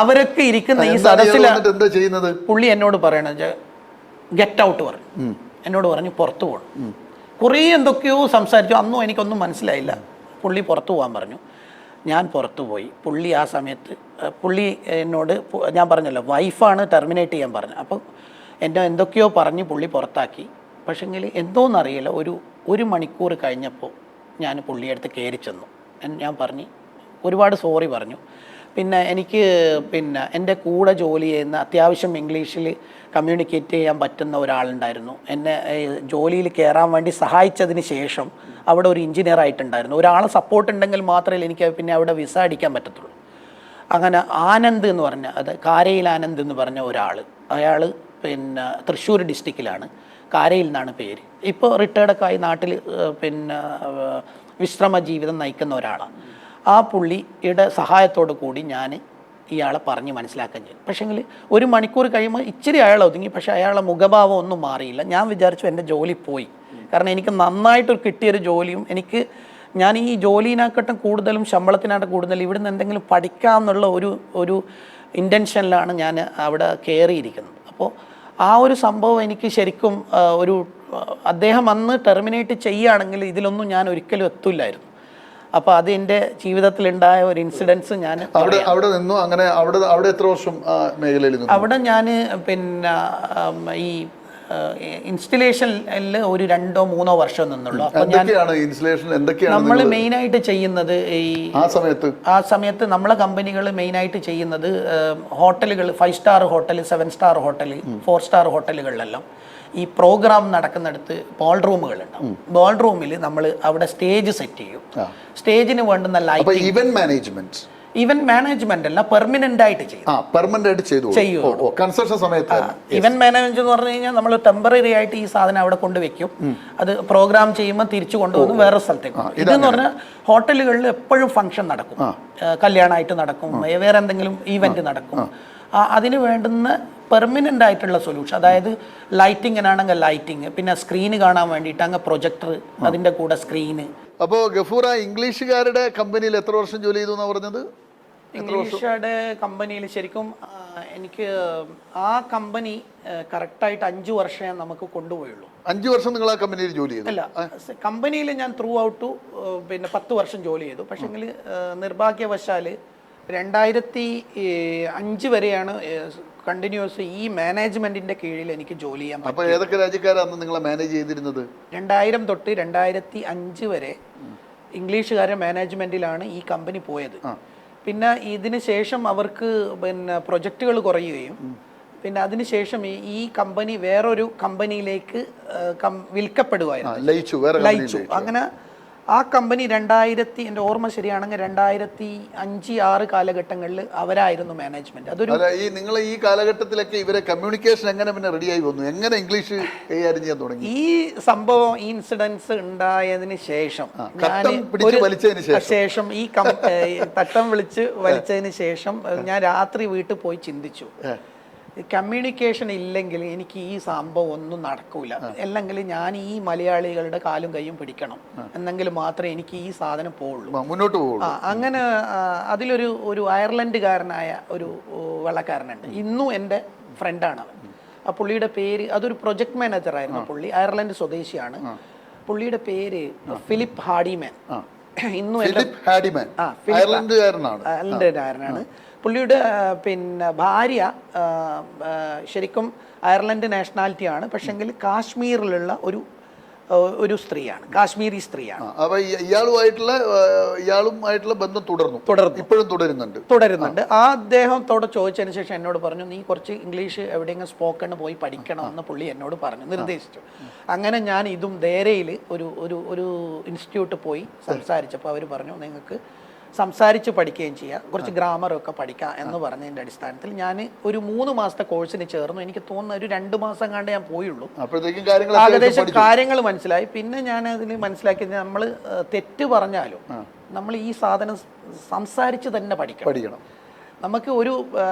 അവരൊക്കെ ഇരിക്കുന്ന ഈ സദസ്സിലാണ് പുള്ളി എന്നോട് പറയണത്, ഗെറ്റ് ഔട്ട് പറഞ്ഞു. എന്നോട് പറഞ്ഞു പുറത്തു പോകണം. കുറേ എന്തൊക്കെയോ സംസാരിച്ചു, അന്നും എനിക്കൊന്നും മനസ്സിലായില്ല. പുള്ളി പുറത്തു പോകാൻ പറഞ്ഞു. ഞാൻ പുറത്തു പോയി. പുള്ളി ആ സമയത്ത് പുള്ളി എന്നോട്, ഞാൻ പറഞ്ഞല്ലോ വൈഫാണ് ടെർമിനേറ്റ് ചെയ്യാൻ പറഞ്ഞത്. അപ്പോൾ എന്നെ എന്തൊക്കെയോ പറഞ്ഞ് പുള്ളി പുറത്താക്കി. പക്ഷേങ്കിൽ എന്തോന്നറിയില്ല, ഒരു മണിക്കൂർ കഴിഞ്ഞപ്പോൾ ഞാൻ പുള്ളിയെടുത്ത് കയറി ചെന്നു. ഞാൻ പറഞ്ഞ് ഒരുപാട് സോറി പറഞ്ഞു. പിന്നെ എനിക്ക് എൻ്റെ കൂടെ ജോലി ചെയ്യുന്ന, അത്യാവശ്യം ഇംഗ്ലീഷിൽ കമ്മ്യൂണിക്കേറ്റ് ചെയ്യാൻ പറ്റുന്ന ഒരാളുണ്ടായിരുന്നു. എന്നെ ജോലിയിൽ കയറാൻ വേണ്ടി സഹായിച്ചതിന് ശേഷം അവിടെ ഒരു എഞ്ചിനീയർ ആയിട്ടുണ്ടായിരുന്നു. ഒരാളെ സപ്പോർട്ട് ഉണ്ടെങ്കിൽ മാത്രമേ എനിക്ക് പിന്നെ അവിടെ വിസ അടിക്കാൻ പറ്റത്തുള്ളൂ. അങ്ങനെ ആനന്ദ് എന്ന് പറഞ്ഞ, അത് കാരയിൽ ആനന്ദ് എന്ന് പറഞ്ഞ ഒരാൾ, അയാൾ പിന്നെ തൃശ്ശൂർ ഡിസ്ട്രിക്റ്റിലാണ്, കാരയിൽ നിന്നാണ് പേര്. ഇപ്പോൾ റിട്ടയർഡൊക്കെ ആയി നാട്ടിൽ പിന്നെ വിശ്രമ ജീവിതം നയിക്കുന്ന ഒരാളാണ്. ആ പുള്ളിയുടെ സഹായത്തോടു കൂടി ഞാൻ ഇയാളെ പറഞ്ഞ് മനസ്സിലാക്കാൻ ചെയ്യും. പക്ഷേങ്കിൽ 1 മണിക്കൂർ കഴിയുമ്പോൾ ഇച്ചിരി അയാൾ ഒതുങ്ങി, പക്ഷേ അയാളുടെ മുഖഭാവം ഒന്നും മാറിയില്ല. ഞാൻ വിചാരിച്ചു എൻ്റെ ജോലി പോയി. കാരണം എനിക്ക് നന്നായിട്ട് കിട്ടിയൊരു ജോലിയും, ഞാൻ ഈ ജോലിനെക്കാട്ടും കൂടുതലും ശമ്പളത്തിനായിട്ട് കൂടുതൽ ഇവിടുന്ന് എന്തെങ്കിലും പഠിക്കാമെന്നുള്ള ഒരു ഇൻറ്റൻഷനിലാണ് ഞാൻ അവിടെ കയറിയിരിക്കുന്നത്. അപ്പോൾ ആ ഒരു സംഭവം എനിക്ക് ശരിക്കും അദ്ദേഹം അന്ന് ടെർമിനേറ്റ് ചെയ്യുകയാണെങ്കിൽ ഇതിലൊന്നും ഞാൻ ഒരിക്കലും എത്തില്ലായിരുന്നു. അപ്പോൾ അത് എൻ്റെ ജീവിതത്തിലുണ്ടായ ഒരു ഇൻസിഡൻസ്. ഞാൻ അവിടെ നിന്നു. അങ്ങനെ അവിടെ എത്ര വർഷം മേഖലയിൽ നിന്നു? അവിടെ ഞാൻ പിന്നെ ഈ ഇൻസ്റ്റലേഷനിൽ ഒരു 2-3 വർഷം നിന്നുള്ളൂ. അപ്പോൾ നമ്മൾ മെയിനായിട്ട് ചെയ്യുന്നത് ആ സമയത്ത് നമ്മളെ കമ്പനികൾ മെയിനായിട്ട് ചെയ്യുന്നത് ഹോട്ടലുകൾ, 5 star hotel, 7 star hotel, 4 star ഹോട്ടലുകളിലെല്ലാം ഈ പ്രോഗ്രാം നടക്കുന്നിടത്ത് ബോൾ റൂമുകളുണ്ടാവും. ബോൾ റൂമിൽ നമ്മൾ അവിടെ സ്റ്റേജ് സെറ്റ് ചെയ്യും. സ്റ്റേജിന് വേണ്ടുന്ന ലൈറ്റ്, ഇവന്റ് മാനേജ്മെന്റ് അല്ല, പെർമനന്റ് ആയിട്ട് ചെയ്യും. പെർമനന്റ് ആയിട്ട് ചെയ്തു കൺസ്ട്രക്ഷൻ സമയത്ത്. ഇവന്റ് മാനേജ്മെന്റ് എന്ന് പറഞ്ഞു കഴിഞ്ഞാൽ നമ്മൾ ടെമ്പററി ആയിട്ട് ഈ സാധനം അവിടെ കൊണ്ടുവയ്ക്കും, അത് പ്രോഗ്രാം ചെയ്യുമ്പോൾ തിരിച്ചു കൊണ്ടുവന്ന് വേറെ സ്ഥലത്തേക്ക്. ഇതെന്ന് പറഞ്ഞാൽ ഹോട്ടലുകളിൽ എപ്പോഴും ഫംഗ്ഷൻ നടക്കും, കല്യാണമായിട്ട് നടക്കും, വേറെ എന്തെങ്കിലും ഈവന്റ് നടക്കും. അതിന് വേണ്ടുന്ന പെർമനന്റ് ആയിട്ടുള്ള സൊല്യൂഷൻ, അതായത് ലൈറ്റിങ്ങിനാണെങ്കിൽ ലൈറ്റിങ്, പിന്നെ സ്ക്രീന് കാണാൻ വേണ്ടിയിട്ട് അങ്ങ് പ്രൊജക്ടർ, അതിന്റെ കൂടെ സ്ക്രീന്. അപ്പോൾ ഗഫൂറ ഇംഗ്ലീഷുകാരുടെ കമ്പനിയിൽ എത്ര വർഷം ജോലി ചെയ്തു എന്നാ പറഞ്ഞത്? ഇംഗ്ലീഷുകാരുടെ കമ്പനിയിൽ ശരിക്കും എനിക്ക് ആ കമ്പനി കറക്റ്റായിട്ട് 5 വർഷം നമുക്ക് കൊണ്ടുപോയുള്ളൂ. 5 വർഷം നിങ്ങൾ ആ കമ്പനിയിൽ ജോലി ചെയ്തു? അല്ല, കമ്പനിയിൽ ഞാൻ ത്രൂ ഔട്ട് പിന്നെ 10 വർഷം ജോലി ചെയ്തു. പക്ഷെങ്കിൽ നിർഭാഗ്യവശാൽ 2005 വരെയാണ് കണ്ടിന്യൂസ് ഈ മാനേജ്മെന്റിന്റെ കീഴിൽ എനിക്ക് ജോലി ചെയ്യാൻ. അപ്പോൾ ഏതൊക്കെ രാജ്യക്കാരാണ് നിങ്ങളെ മാനേജ് ചെയ്തിരുന്നത്? 2000 തൊട്ട് 2005 വരെ ഇംഗ്ലീഷുകാരുടെ മാനേജ്മെന്റിലാണ് ഈ കമ്പനി പോയത്. പിന്നെ ഇതിന് ശേഷം അവർക്ക് പിന്നെ പ്രൊജക്റ്റുകൾ കുറയുകയും പിന്നെ അതിനുശേഷം ഈ കമ്പനി വേറൊരു കമ്പനിയിലേക്ക് വിൽക്കപ്പെടുകയായിരുന്നു, ലയിച്ചു. അങ്ങനെ ആ കമ്പനി 2000, എൻ്റെ ഓർമ്മ ശരിയാണെങ്കിൽ 2005-6 കാലഘട്ടങ്ങളിൽ അവരായിരുന്നു മാനേജ്മെന്റ്. അതൊരു നിങ്ങൾ ഈ കാലഘട്ടത്തിലൊക്കെ ഇവരെ കമ്മ്യൂണിക്കേഷൻ എങ്ങനെ പിന്നെ റെഡിയായി വന്നു? എങ്ങനെ ഇംഗ്ലീഷ് കൈകാര്യം ചെയ്യാൻ തുടങ്ങി? ഈ സംഭവം, ഈ ഇൻസിഡൻസ് ഉണ്ടായതിന് ശേഷം ശേഷം ഈ തട്ടം വിളിച്ച് വലിച്ചതിന് ശേഷം ഞാൻ രാത്രി വീട്ടിൽ പോയി ചിന്തിച്ചു, കമ്മ്യൂണിക്കേഷൻ ഇല്ലെങ്കിൽ എനിക്ക് ഈ സംഭവം ഒന്നും നടക്കൂല, അല്ലെങ്കിൽ ഞാൻ ഈ മലയാളികളുടെ കാലും കൈയും പിടിക്കണം, എന്നെങ്കിൽ മാത്രമേ എനിക്ക് ഈ സാധനം പോവുള്ളൂ, മുന്നോട്ട് പോകുള്ളൂ. അങ്ങനെ ഒരു അയർലൻഡുകാരനായ ഒരു വെള്ളക്കാരനുണ്ട്, ഇന്നും എൻ്റെ ഫ്രണ്ടാണ് അവൻ. ആ പുള്ളിയുടെ പേര്, അതൊരു പ്രൊജക്ട് മാനേജർ ആയിരുന്നു പുള്ളി, അയർലൻഡ് സ്വദേശിയാണ്. പുള്ളിയുടെ പേര് ഫിലിപ്പ് ഹാഡിമാൻ. ഇന്നും അയർലൻഡുകാരനാണ്. പുള്ളിയുടെ പിന്നെ ഭാര്യ ശരിക്കും അയർലൻഡ് നാഷണാലിറ്റിയാണ്, പക്ഷെങ്കിൽ കാശ്മീരിലുള്ള ഒരു സ്ത്രീയാണ്, കാശ്മീരി സ്ത്രീയാണ്. ഇയാളുമായിട്ടുള്ള ബന്ധം ഇപ്പോഴും തുടരുന്നുണ്ട്. ആ അദ്ദേഹത്തോട് ചോദിച്ചതിന് ശേഷം എന്നോട് പറഞ്ഞു, നീ കുറച്ച് ഇംഗ്ലീഷ് എവിടെയെങ്കിലും സ്പോക്കൺ പോയി പഠിക്കണം എന്ന് പുള്ളി എന്നോട് പറഞ്ഞു, നിർദ്ദേശിച്ചു. അങ്ങനെ ഞാൻ ഇതും ദേരയിൽ ഒരു ഇൻസ്റ്റിറ്റ്യൂട്ട് പോയി സംസാരിച്ചപ്പോൾ അവർ പറഞ്ഞു, നിങ്ങൾക്ക് സംസാരിച്ച് പഠിക്കുകയും ചെയ്യാം, കുറച്ച് ഗ്രാമറൊക്കെ പഠിക്കാം എന്ന് പറഞ്ഞതിൻ്റെ അടിസ്ഥാനത്തിൽ ഞാൻ ഒരു 3 മാസത്തെ കോഴ്സിന് ചേർന്നു. എനിക്ക് തോന്നുന്ന ഒരു 2 മാസം കണ്ട് ഞാൻ പോയുള്ളൂ, ഏകദേശം കാര്യങ്ങൾ മനസ്സിലായി. പിന്നെ ഞാൻ അതിൽ മനസ്സിലാക്കിയത്, നമ്മൾ തെറ്റ് പറഞ്ഞാലും നമ്മൾ ഈ സാധനം സംസാരിച്ച് തന്നെ പഠിക്കണം. നമുക്ക് ഒരു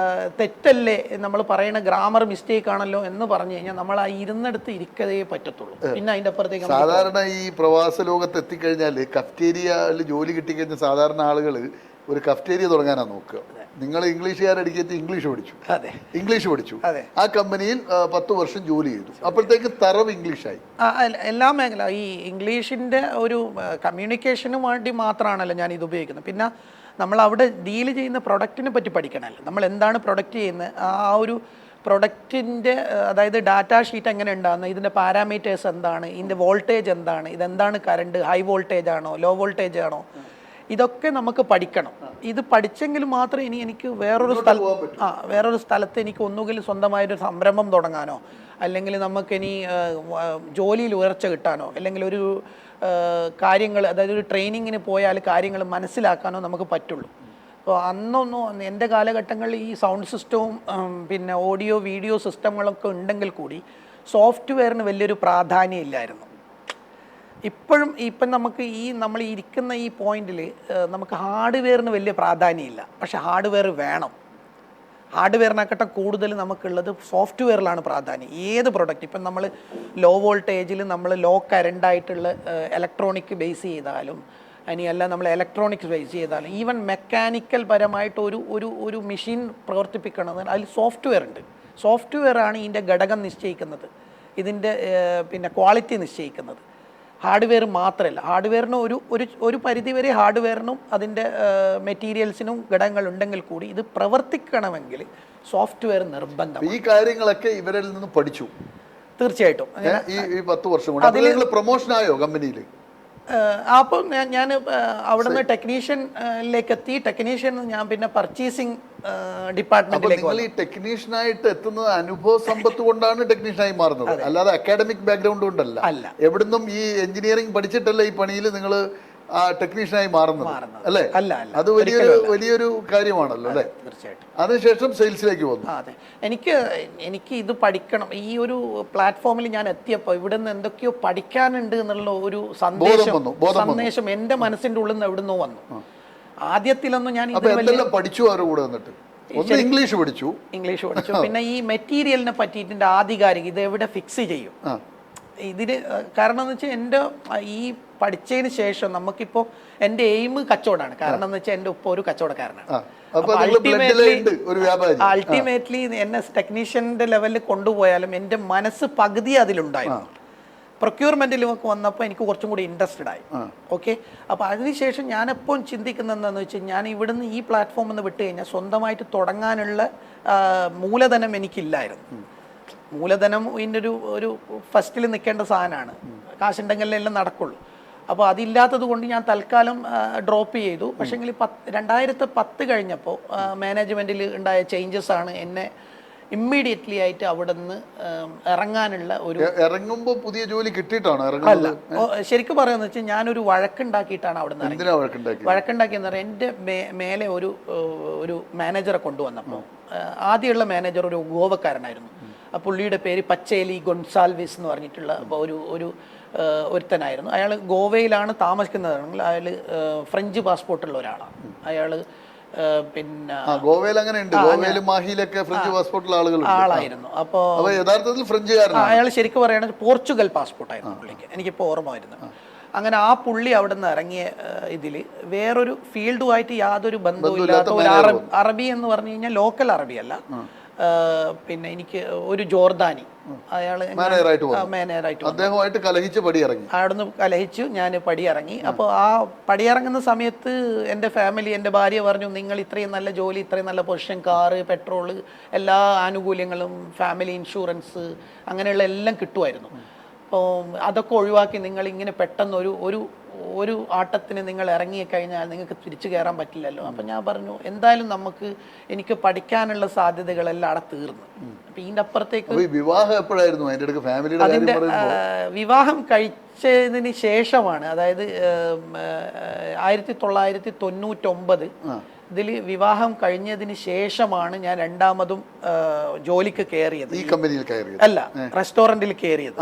തെറ്റല്ലേ നമ്മൾ പറയുന്ന ഗ്രാമർ മിസ്റ്റേക്ക് ആണല്ലോ എന്ന് പറഞ്ഞു കഴിഞ്ഞാൽ നമ്മൾ ആ ഇരുന്നിടത്ത് ഇരിക്കതേ പറ്റത്തുള്ളൂ. പിന്നെ അതിന്റെ അപ്പുറത്തേക്ക് സാധാരണ ഈ പ്രവാസ ലോകത്ത് എത്തിക്കഴിഞ്ഞാൽ കഫ്റ്റേരിയയിൽ ജോലി കിട്ടിക്കഴിഞ്ഞ സാധാരണ ആളുകൾ ഒരു കഫ്റ്റേരിയ തുടങ്ങാനാണ് നോക്കുക. നിങ്ങൾ ഇംഗ്ലീഷുകാരടിക്കത്ത് ഇംഗ്ലീഷ് പഠിച്ചു. ആ കമ്പനിയിൽ 10 വർഷം ജോലി ചെയ്തു. അപ്പോഴത്തേക്ക് തറവ് ഇംഗ്ലീഷായി. എല്ലാ മേഖല ഈ ഇംഗ്ലീഷിന്റെ ഒരു കമ്മ്യൂണിക്കേഷന് വേണ്ടി മാത്രമാണല്ലോ ഞാൻ ഇത് ഉപയോഗിക്കുന്നത്. പിന്നെ നമ്മൾ അവിടെ ഡീൽ ചെയ്യുന്ന പ്രൊഡക്റ്റിനെ പറ്റി പഠിക്കണമല്ലോ, നമ്മൾ എന്താണ് പ്രൊഡക്റ്റ് ചെയ്യുന്നത്, ആ ഒരു പ്രൊഡക്റ്റിൻ്റെ അതായത് ഡാറ്റ ഷീറ്റ് എങ്ങനെ ഉണ്ടാകുന്നത്, ഇതിൻ്റെ പാരാമീറ്റേഴ്സ് എന്താണ്, ഇതിൻ്റെ വോൾട്ടേജ് എന്താണ്, ഇതെന്താണ് കറണ്ട്, ഹൈ വോൾട്ടേജ് ആണോ ലോ വോൾട്ടേജ് ആണോ, ഇതൊക്കെ നമുക്ക് പഠിക്കണം. ഇത് പഠിച്ചെങ്കിൽ മാത്രമേ ഇനി എനിക്ക് വേറൊരു സ്ഥലത്ത് എനിക്ക് ഒന്നുകിൽ സ്വന്തമായൊരു സംരംഭം തുടങ്ങാനോ, അല്ലെങ്കിൽ നമുക്കിനി ജോലിയിൽ ഉയർച്ച കിട്ടാനോ, അല്ലെങ്കിൽ ഒരു കാര്യങ്ങൾ, അതായത് ഒരു ട്രെയിനിങ്ങിന് പോയാൽ കാര്യങ്ങൾ മനസ്സിലാക്കാനോ നമുക്ക് പറ്റുള്ളൂ. അപ്പോൾ അന്നൊന്നും എൻ്റെ കാലഘട്ടങ്ങളിൽ ഈ സൗണ്ട് സിസ്റ്റവും പിന്നെ ഓഡിയോ വീഡിയോ സിസ്റ്റങ്ങളൊക്കെ ഉണ്ടെങ്കിൽ കൂടി സോഫ്റ്റ്വെയറിന് വലിയൊരു പ്രാധാന്യം ഇല്ലായിരുന്നു. ഇപ്പം നമുക്ക് നമ്മൾ ഇരിക്കുന്ന ഈ പോയിന്റിൽ നമുക്ക് ഹാർഡ്വെയറിന് വലിയ പ്രാധാന്യമില്ല, പക്ഷെ ഹാർഡ്വെയർ വേണം. ഹാർഡ്വെയറിനെക്കാട്ടും കൂടുതൽ നമുക്കുള്ളത് സോഫ്റ്റ്വെയറിലാണ് പ്രാധാന്യം. ഏത് പ്രൊഡക്റ്റ്, ഇപ്പം നമ്മൾ ലോ വോൾട്ടേജിൽ നമ്മൾ ലോ കറണ്ടായിട്ടുള്ള ഇലക്ട്രോണിക് ബേസ് ചെയ്താലും, ഇനിയല്ല നമ്മൾ ഇലക്ട്രോണിക്സ് ബേസ് ചെയ്താലും, ഈവൻ മെക്കാനിക്കൽ പരമായിട്ട് ഒരു മെഷീൻ പ്രവർത്തിപ്പിക്കണമെന്ന് അതിൽ സോഫ്റ്റ്വെയർ ഉണ്ട്. സോഫ്റ്റ്വെയർ ആണ് ഇതിൻ്റെ ഘടകം നിശ്ചയിക്കുന്നത്, ഇതിൻ്റെ പിന്നെ ക്വാളിറ്റി നിശ്ചയിക്കുന്നത്. ഹാർഡ്വെയർ മാത്രമല്ല, ഹാർഡ്വെയറിന് ഒരു പരിധിവരെ ഹാർഡ്വെയറിനും അതിൻ്റെ മെറ്റീരിയൽസിനും ഘടകങ്ങൾ ഉണ്ടെങ്കിൽ കൂടി ഇത് പ്രവർത്തിക്കണമെങ്കിൽ സോഫ്റ്റ്വെയർ നിർബന്ധം. ഈ കാര്യങ്ങളൊക്കെ ഇവരിൽ നിന്ന് പഠിച്ചു. തീർച്ചയായിട്ടും ഈ 10 വർഷം കൊണ്ട് പ്രൊമോഷൻ ആയോ കമ്പനിയിൽ? അപ്പോൾ ഞാൻ അവിടുന്ന് ടെക്നീഷ്യനിലേക്ക് എത്തി. ടെക്നീഷ്യൻ ഞാൻ പിന്നെ പർച്ചേസിങ് ഡിപ്പാർട്ട്മെന്റിലേക്ക്. ടെക്നീഷ്യനായിട്ട് എത്തുന്നത് അനുഭവ സമ്പത്ത് കൊണ്ടാണ് ടെക്നീഷ്യനായി മാറുന്നത്, അല്ലാതെ അക്കാഡമിക് ബാക്ക്ഗ്രൗണ്ട് കൊണ്ടല്ല. എവിടുന്നും ഈ എഞ്ചിനീയറിംഗ് പഠിച്ചിട്ടല്ല ഈ പണിയിൽ നിങ്ങൾ ആ ടെക്നീഷ്യനായി മാറുന്നത് അല്ലേ? അല്ല അത് വലിയൊരു കാര്യമാണല്ലോ അല്ലേ? തീർച്ചയായിട്ടും. അതിനുശേഷം സെയിൽസിലേക്ക് വന്നു. അതെ, എനിക്ക് ഇത് പഠിക്കണം, ഈ ഒരു പ്ലാറ്റ്ഫോമിൽ ഞാൻ എത്തിയപ്പോൾ ഇവിടെ നിന്ന് എന്തൊക്കെയോ പഠിക്കാനുണ്ട് എന്നുള്ള ഒരു സന്ദേശം എൻ്റെ മനസ്സിന്റെ ഉള്ളിൽ നിന്ന് എവിടുന്നോ വന്നു. ആദ്യത്തിലൊന്നും ഞാൻ പഠിച്ചു അവരുടെ കൂടെ വന്നിട്ട് ഇംഗ്ലീഷ് പഠിച്ചു. പിന്നെ ഈ മെറ്റീരിയലിനെ പറ്റിയിട്ട് ആധികാരിക ഇത് എവിടെ ഫിക്സ് ചെയ്യും ഇതിന്. കാരണം എന്ന് വെച്ചാൽ എൻ്റെ ഈ പഠിച്ചതിന് ശേഷം നമുക്കിപ്പോൾ എൻ്റെ എയിം കച്ചവടമാണ്. കാരണം എന്ന് വെച്ചാൽ എൻ്റെ ഉപ്പ ഒരു കച്ചവടക്കാരനാണ്. അൾട്ടിമേറ്റ്ലി എന്നെ ടെക്നീഷ്യന്റെ ലെവലിൽ കൊണ്ടുപോയാലും എൻ്റെ മനസ്സ് പകുതി അതിലുണ്ടായിരുന്നു. പ്രൊക്യൂർമെന്റിലൊക്കെ വന്നപ്പോൾ എനിക്ക് കുറച്ചും കൂടി ഇൻട്രസ്റ്റഡ് ആയി. ഓക്കെ, അപ്പോൾ അതിനുശേഷം ഞാൻ എപ്പോഴും ചിന്തിക്കുന്നത് എന്താണെന്ന് വെച്ചാൽ ഞാൻ ഇവിടുന്ന് ഈ പ്ലാറ്റ്ഫോമിൽ നിന്ന് വിട്ട് കഴിഞ്ഞാൽ സ്വന്തമായിട്ട് തുടങ്ങാനുള്ള മൂലധനം എനിക്കില്ലായിരുന്നു. മൂലധനം ഇതിൻ്റെ ഒരു ഫസ്റ്റിൽ നിൽക്കേണ്ട സാധനമാണ്. കാശുണ്ടെങ്കിലേ എല്ലാം നടക്കുള്ളൂ. അപ്പോൾ അതില്ലാത്തത് കൊണ്ട് ഞാൻ തൽക്കാലം ഡ്രോപ്പ് ചെയ്തു. പക്ഷേങ്കിൽ 2010 കഴിഞ്ഞപ്പോൾ മാനേജ്മെൻറ്റിൽ ഉണ്ടായ ചേഞ്ചസ് ആണ് എന്നെ ഇമ്മീഡിയറ്റ്ലി ആയിട്ട് അവിടെ നിന്ന് ഇറങ്ങാനുള്ള ഒരു ഇറങ്ങുമ്പോൾ പുതിയ ജോലി കിട്ടിയിട്ടാണ് അല്ല, ശരിക്കും പറയുന്നത് വെച്ചാൽ ഞാനൊരു വഴക്കുണ്ടാക്കിയിട്ടാണ് അവിടെ നിന്ന് വഴക്കുണ്ടാക്കിയെന്ന് പറയാം. എൻ്റെ മേലെ ഒരു മാനേജറെ കൊണ്ടുവന്നപ്പോൾ ആദ്യമുള്ള മാനേജർ ഒരു ഗോവക്കാരനായിരുന്നു. ആ പുള്ളിയുടെ പേര് പച്ചേലി ഗൊൺസാൽവിസ് എന്ന് പറഞ്ഞിട്ടുള്ള ഒരുത്തനായിരുന്നു. അയാൾ ഗോവയിലാണ് താമസിക്കുന്നതാണെങ്കിൽ അയാൾ ഫ്രഞ്ച് പാസ്പോർട്ടുള്ള ഒരാളാണ്. അയാൾ പിന്നെ ഗോവയിൽ അങ്ങനെയുണ്ട്, ഗോവയിലും മാഹിയിലൊക്കെ ഫ്രഞ്ച് പാസ്പോർട്ടുള്ള ആളായിരുന്നു. അപ്പോൾ യഥാർത്ഥത്തിൽ ഫ്രഞ്ചുകാരനാണ്. അയാൾ ശരിക്കും പറയുകയാണെങ്കിൽ പോർച്ചുഗൽ പാസ്പോർട്ടായിരുന്നു പുള്ളിക്ക്, എനിക്കിപ്പോൾ ഓർമ്മ വരുന്നത്. അങ്ങനെ ആ പുള്ളി അവിടെ നിന്ന് ഇറങ്ങിയ ഇതിൽ വേറൊരു ഫീൽഡുമായിട്ട് യാതൊരു ബന്ധവും ഇല്ലാത്ത ഒരു അറബി എന്ന് പറഞ്ഞു കഴിഞ്ഞാൽ ലോക്കൽ അറബിയല്ല, പിന്നെ എനിക്ക് ഒരു ജോർദാനി അയാള് മാനേജറായിട്ട് അവിടുന്ന് കലഹിച്ചു, ഞാൻ പടിയിറങ്ങി. അപ്പോൾ ആ പടിയിറങ്ങുന്ന സമയത്ത് എൻ്റെ ഫാമിലി, എൻ്റെ ഭാര്യ പറഞ്ഞു, നിങ്ങൾ ഇത്രയും നല്ല ജോലി, ഇത്രയും നല്ല പൊസിഷൻ, കാറ്, പെട്രോള്, എല്ലാ ആനുകൂല്യങ്ങളും, ഫാമിലി ഇൻഷുറൻസ്, അങ്ങനെയുള്ള എല്ലാം കിട്ടുമായിരുന്നു. അപ്പോൾ അതൊക്കെ ഒഴിവാക്കി നിങ്ങൾ ഇങ്ങനെ പെട്ടെന്ന് ഒരു ആട്ടത്തിന് നിങ്ങൾ ഇറങ്ങിക്കഴിഞ്ഞാൽ നിങ്ങൾക്ക് തിരിച്ചു കയറാൻ പറ്റില്ലല്ലോ. അപ്പം ഞാൻ പറഞ്ഞു, എന്തായാലും എനിക്ക് പഠിക്കാനുള്ള സാധ്യതകളെല്ലാം അവിടെ തീർന്നു. അപ്പം ഇതിൻ്റെ അപ്പുറത്തേക്ക് വിവാഹം എപ്പോഴായിരുന്നു? അതിൻ്റെ വിവാഹം കഴിച്ചതിന് ശേഷമാണ്, അതായത് 1999 ഇതിൽ വിവാഹം കഴിഞ്ഞതിന് ശേഷമാണ് ഞാൻ രണ്ടാമതും ജോലിക്ക് കയറിയത്. ഈ കമ്പനിയിൽ കയറിയത് അല്ല, റെസ്റ്റോറന്റിൽ കയറിയത്.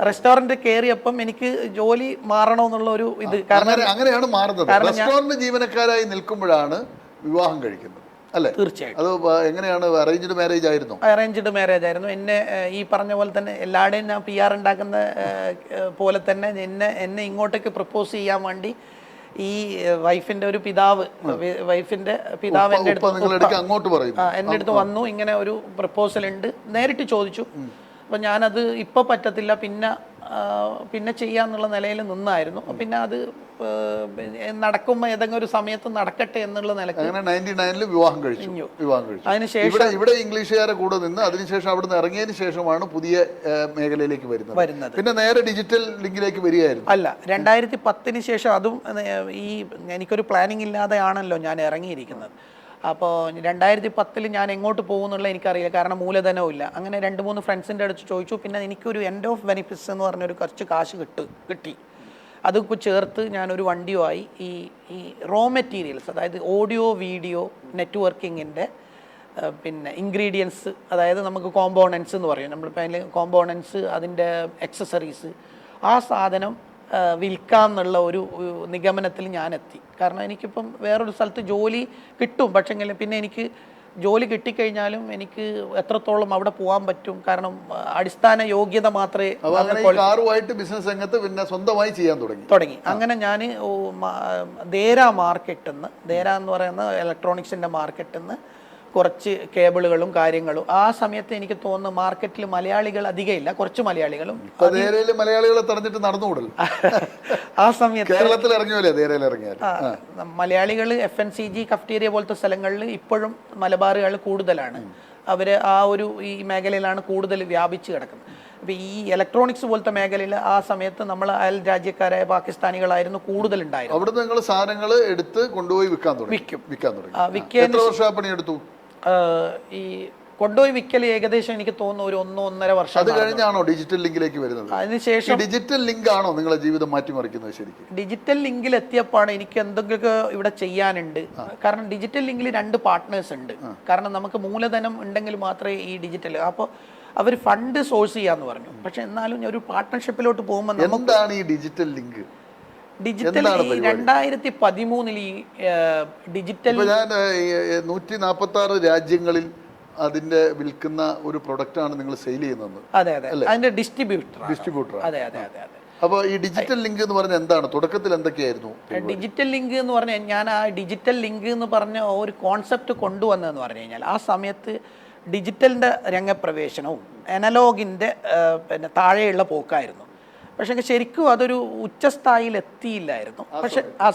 റെസ്റ്റോറന്റിൽ കയറിയപ്പം എനിക്ക് ജോലി മാറണമെന്നുള്ള ഒരു ഇത്, കാരണം അങ്ങനെയാണ് മാറുന്നത്. റെസ്റ്റോറന്റ് ജീവനക്കാരായി നിൽക്കുമ്പോഴാണ് വിവാഹം കഴിക്കുന്നത് അല്ലേ? തീർച്ചയായിട്ടും. അത് എങ്ങനെയാണ്? അറേഞ്ച്ഡ് മാരേജ് ആയിരുന്നു? അറേഞ്ച്ഡ് മാരേജ് ആയിരുന്നു. എന്നെ ഈ പറഞ്ഞ പോലെ തന്നെ എല്ലാവരുടെയും ഞാൻ PR ഉണ്ടാക്കുന്ന പോലെ തന്നെ എന്നെ ഇങ്ങോട്ടേക്ക് പ്രപ്പോസ് ചെയ്യാൻ വേണ്ടി ഈ വൈഫിന്റെ ഒരു വൈഫിന്റെ പിതാവ് എൻ്റെ അടുത്ത് വന്നു, ഇങ്ങനെ ഒരു പ്രപ്പോസൽ ഉണ്ട്, നേരിട്ട് ചോദിച്ചു. അപ്പം ഞാനത് ഇപ്പം പറ്റത്തില്ല, പിന്നെ ചെയ്യാന്നുള്ള നിലയിൽ നിന്നായിരുന്നു. പിന്നെ അത് നടക്കുമ്പോൾ ഏതെങ്കിലും ഒരു സമയത്ത് നടക്കട്ടെ എന്നുള്ള നിലയ്ക്ക് 99 വിവാഹം കഴിച്ചു. അതിനുശേഷം ഇവിടെ ഇംഗ്ലീഷുകാരെ കൂടെ നിന്ന് അതിനുശേഷം അവിടുന്ന് ഇറങ്ങിയതിന് ശേഷമാണ് പുതിയ മേഖലയിലേക്ക് വരുന്നത്. പിന്നെ നേരെ ഡിജിറ്റൽ ലിങ്കിലേക്ക് വരികയായിരുന്നു. അല്ല, 2010 ശേഷം അതും എനിക്കൊരു പ്ലാനിങ് ഇല്ലാതെയാണല്ലോ ഞാൻ ഇറങ്ങിയിരിക്കുന്നത്. അപ്പോൾ 2010 ഞാൻ എങ്ങോട്ട് പോകുന്നുള്ള എനിക്കറിയില്ല, കാരണം മൂലധനവും ഇല്ല. അങ്ങനെ 2-3 ഫ്രണ്ട്സിൻ്റെ അടുത്ത് ചോദിച്ചു. പിന്നെ എനിക്കൊരു എൻഡ് ഓഫ് ബെനിഫിറ്റ്സ് എന്ന് പറഞ്ഞൊരു കുറച്ച് കാശ് കിട്ടി. അതിപ്പോൾ ചേർത്ത് ഞാനൊരു വണ്ടിയുമായി ഈ റോ മെറ്റീരിയൽസ്, അതായത് ഓഡിയോ വീഡിയോ നെറ്റ്വർക്കിങ്ങിൻ്റെ പിന്നെ ഇൻഗ്രീഡിയൻസ്, അതായത് നമുക്ക് കോമ്പോണൻസ് എന്ന് പറയും, നമ്മളിപ്പോൾ അതിൽ കോമ്പോണൻസ്, അതിൻ്റെ എക്സസറീസ്, ആ സാധനം വിൽക്കാം എന്നുള്ള ഒരു നിഗമനത്തിൽ ഞാൻ എത്തി. കാരണം എനിക്കിപ്പം വേറൊരു സ്ഥലത്ത് ജോലി കിട്ടും, പക്ഷെങ്കിൽ പിന്നെ എനിക്ക് ജോലി കിട്ടിക്കഴിഞ്ഞാലും എനിക്ക് എത്രത്തോളം അവിടെ പോകാൻ പറ്റും, കാരണം അടിസ്ഥാന യോഗ്യത മാത്രമേ. ബിസിനസ് രംഗത്ത് പിന്നെ സ്വന്തമായി ചെയ്യാൻ തുടങ്ങി. അങ്ങനെ ഞാൻ ദേര എന്ന് പറയുന്ന ഇലക്ട്രോണിക്സിൻ്റെ മാർക്കറ്റിൽ നിന്ന് കുറച്ച് കേബിളുകളും കാര്യങ്ങളും. ആ സമയത്ത് എനിക്ക് തോന്നുന്നു മാർക്കറ്റിൽ മലയാളികൾ അധികമില്ല, കുറച്ച് മലയാളികളും. മലയാളികളെ തടഞ്ഞിട്ട് നടന്നുകൂടൽ ആ സമയത്ത് കേരളത്തിൽ ഇറങ്ങിയാൽ മലയാളികൾ FNCG കഫ്റ്റീരിയ പോലത്തെ സ്ഥലങ്ങളിൽ ഇപ്പോഴും മലബാറുകൾ കൂടുതലാണ്. അവർ ഈ മേഖലയിലാണ് കൂടുതൽ വ്യാപിച്ച് കിടക്കുന്നത്. അപ്പോൾ ഈ ഇലക്ട്രോണിക്സ് പോലത്തെ മേഖലയിൽ ആ സമയത്ത് നമ്മൾ അയൽ രാജ്യക്കാരായ പാകിസ്ഥാനികളായിരുന്നു കൂടുതലുണ്ടായിരുന്നു. അവിടെ നിങ്ങൾ സാധനങ്ങൾ എടുത്ത് കൊണ്ടുപോയി വിൽക്കാൻ തുടങ്ങി. വിൽക്കാൻ എത്ര വർഷം പണിയെടുത്തു? ഈ കൊണ്ടുപോയി വിൽക്കൽ ഏകദേശം എനിക്ക് തോന്നുന്നു ഒരു 1-1.5 വർഷം. അത് കഴിഞ്ഞാണോ ഡിജിറ്റൽ ലിങ്കിലേക്ക് വരുന്നത്? അതിനുശേഷം ഡിജിറ്റൽ ലിങ്ക് ആണോ നിങ്ങളെ ജീവിതം മാറ്റിമറിക്കുന്നത് ശരിക്കും? ഡിജിറ്റൽ ലിങ്കിൽ എത്തിയപ്പോഴാണ് എനിക്ക് എന്തെങ്കിലുമൊക്കെ ഇവിടെ ചെയ്യാനുണ്ട്. കാരണം ഡിജിറ്റൽ ലിങ്കിൽ 2 പാർട്ട്നേഴ്സ് ഉണ്ട്. കാരണം നമുക്ക് മൂലധനം ഉണ്ടെങ്കിൽ മാത്രമേ ഈ ഡിജിറ്റൽ, അപ്പോൾ അവർ ഫണ്ട് സോഴ്സ് ചെയ്യാന്ന് പറഞ്ഞു. പക്ഷെ എന്നാലും ഒരു പാർട്ട്ണർഷിപ്പിലോട്ട് പോകുമ്പോൾ എന്താണ് ഈ ഡിജിറ്റൽ ലിങ്ക്? ഡിജിറ്റൽ 2013 ഈ ഡിജിറ്റൽ ഞാൻ 146 രാജ്യങ്ങളിൽ അതിന്റെ വിൽക്കുന്ന ഒരു പ്രൊഡക്റ്റ് ആണ് നിങ്ങൾ സെയിൽ ചെയ്യുന്നത്. അതെ അതെ, അതിന്റെ ഡിസ്ട്രിബ്യൂട്ടർ. അതെ അതെ അതെ അതെ. അപ്പോൾ ഈ ഡിജിറ്റൽ ലിങ്ക് എന്ന് പറഞ്ഞാൽ എന്താണ്? തുടക്കത്തിൽ എന്തൊക്കെയായിരുന്നു ഡിജിറ്റൽ ലിങ്ക് എന്ന് പറഞ്ഞാൽ? ഞാൻ ആ ഡിജിറ്റൽ ലിങ്ക് എന്ന് പറഞ്ഞ ഒരു കോൺസെപ്റ്റ് കൊണ്ടുവന്നതെന്ന് പറഞ്ഞു കഴിഞ്ഞാൽ ആ സമയത്ത് ഡിജിറ്റലിൻ്റെ രംഗപ്രവേശനവും അനലോഗിൻ്റെ പിന്നെ താഴെയുള്ള പോക്കായിരുന്നു. പക്ഷേ ശരിക്കും അതൊരു ഉച്ചസ്ഥായിയിൽ എത്തിയില്ലായിരുന്നു ആ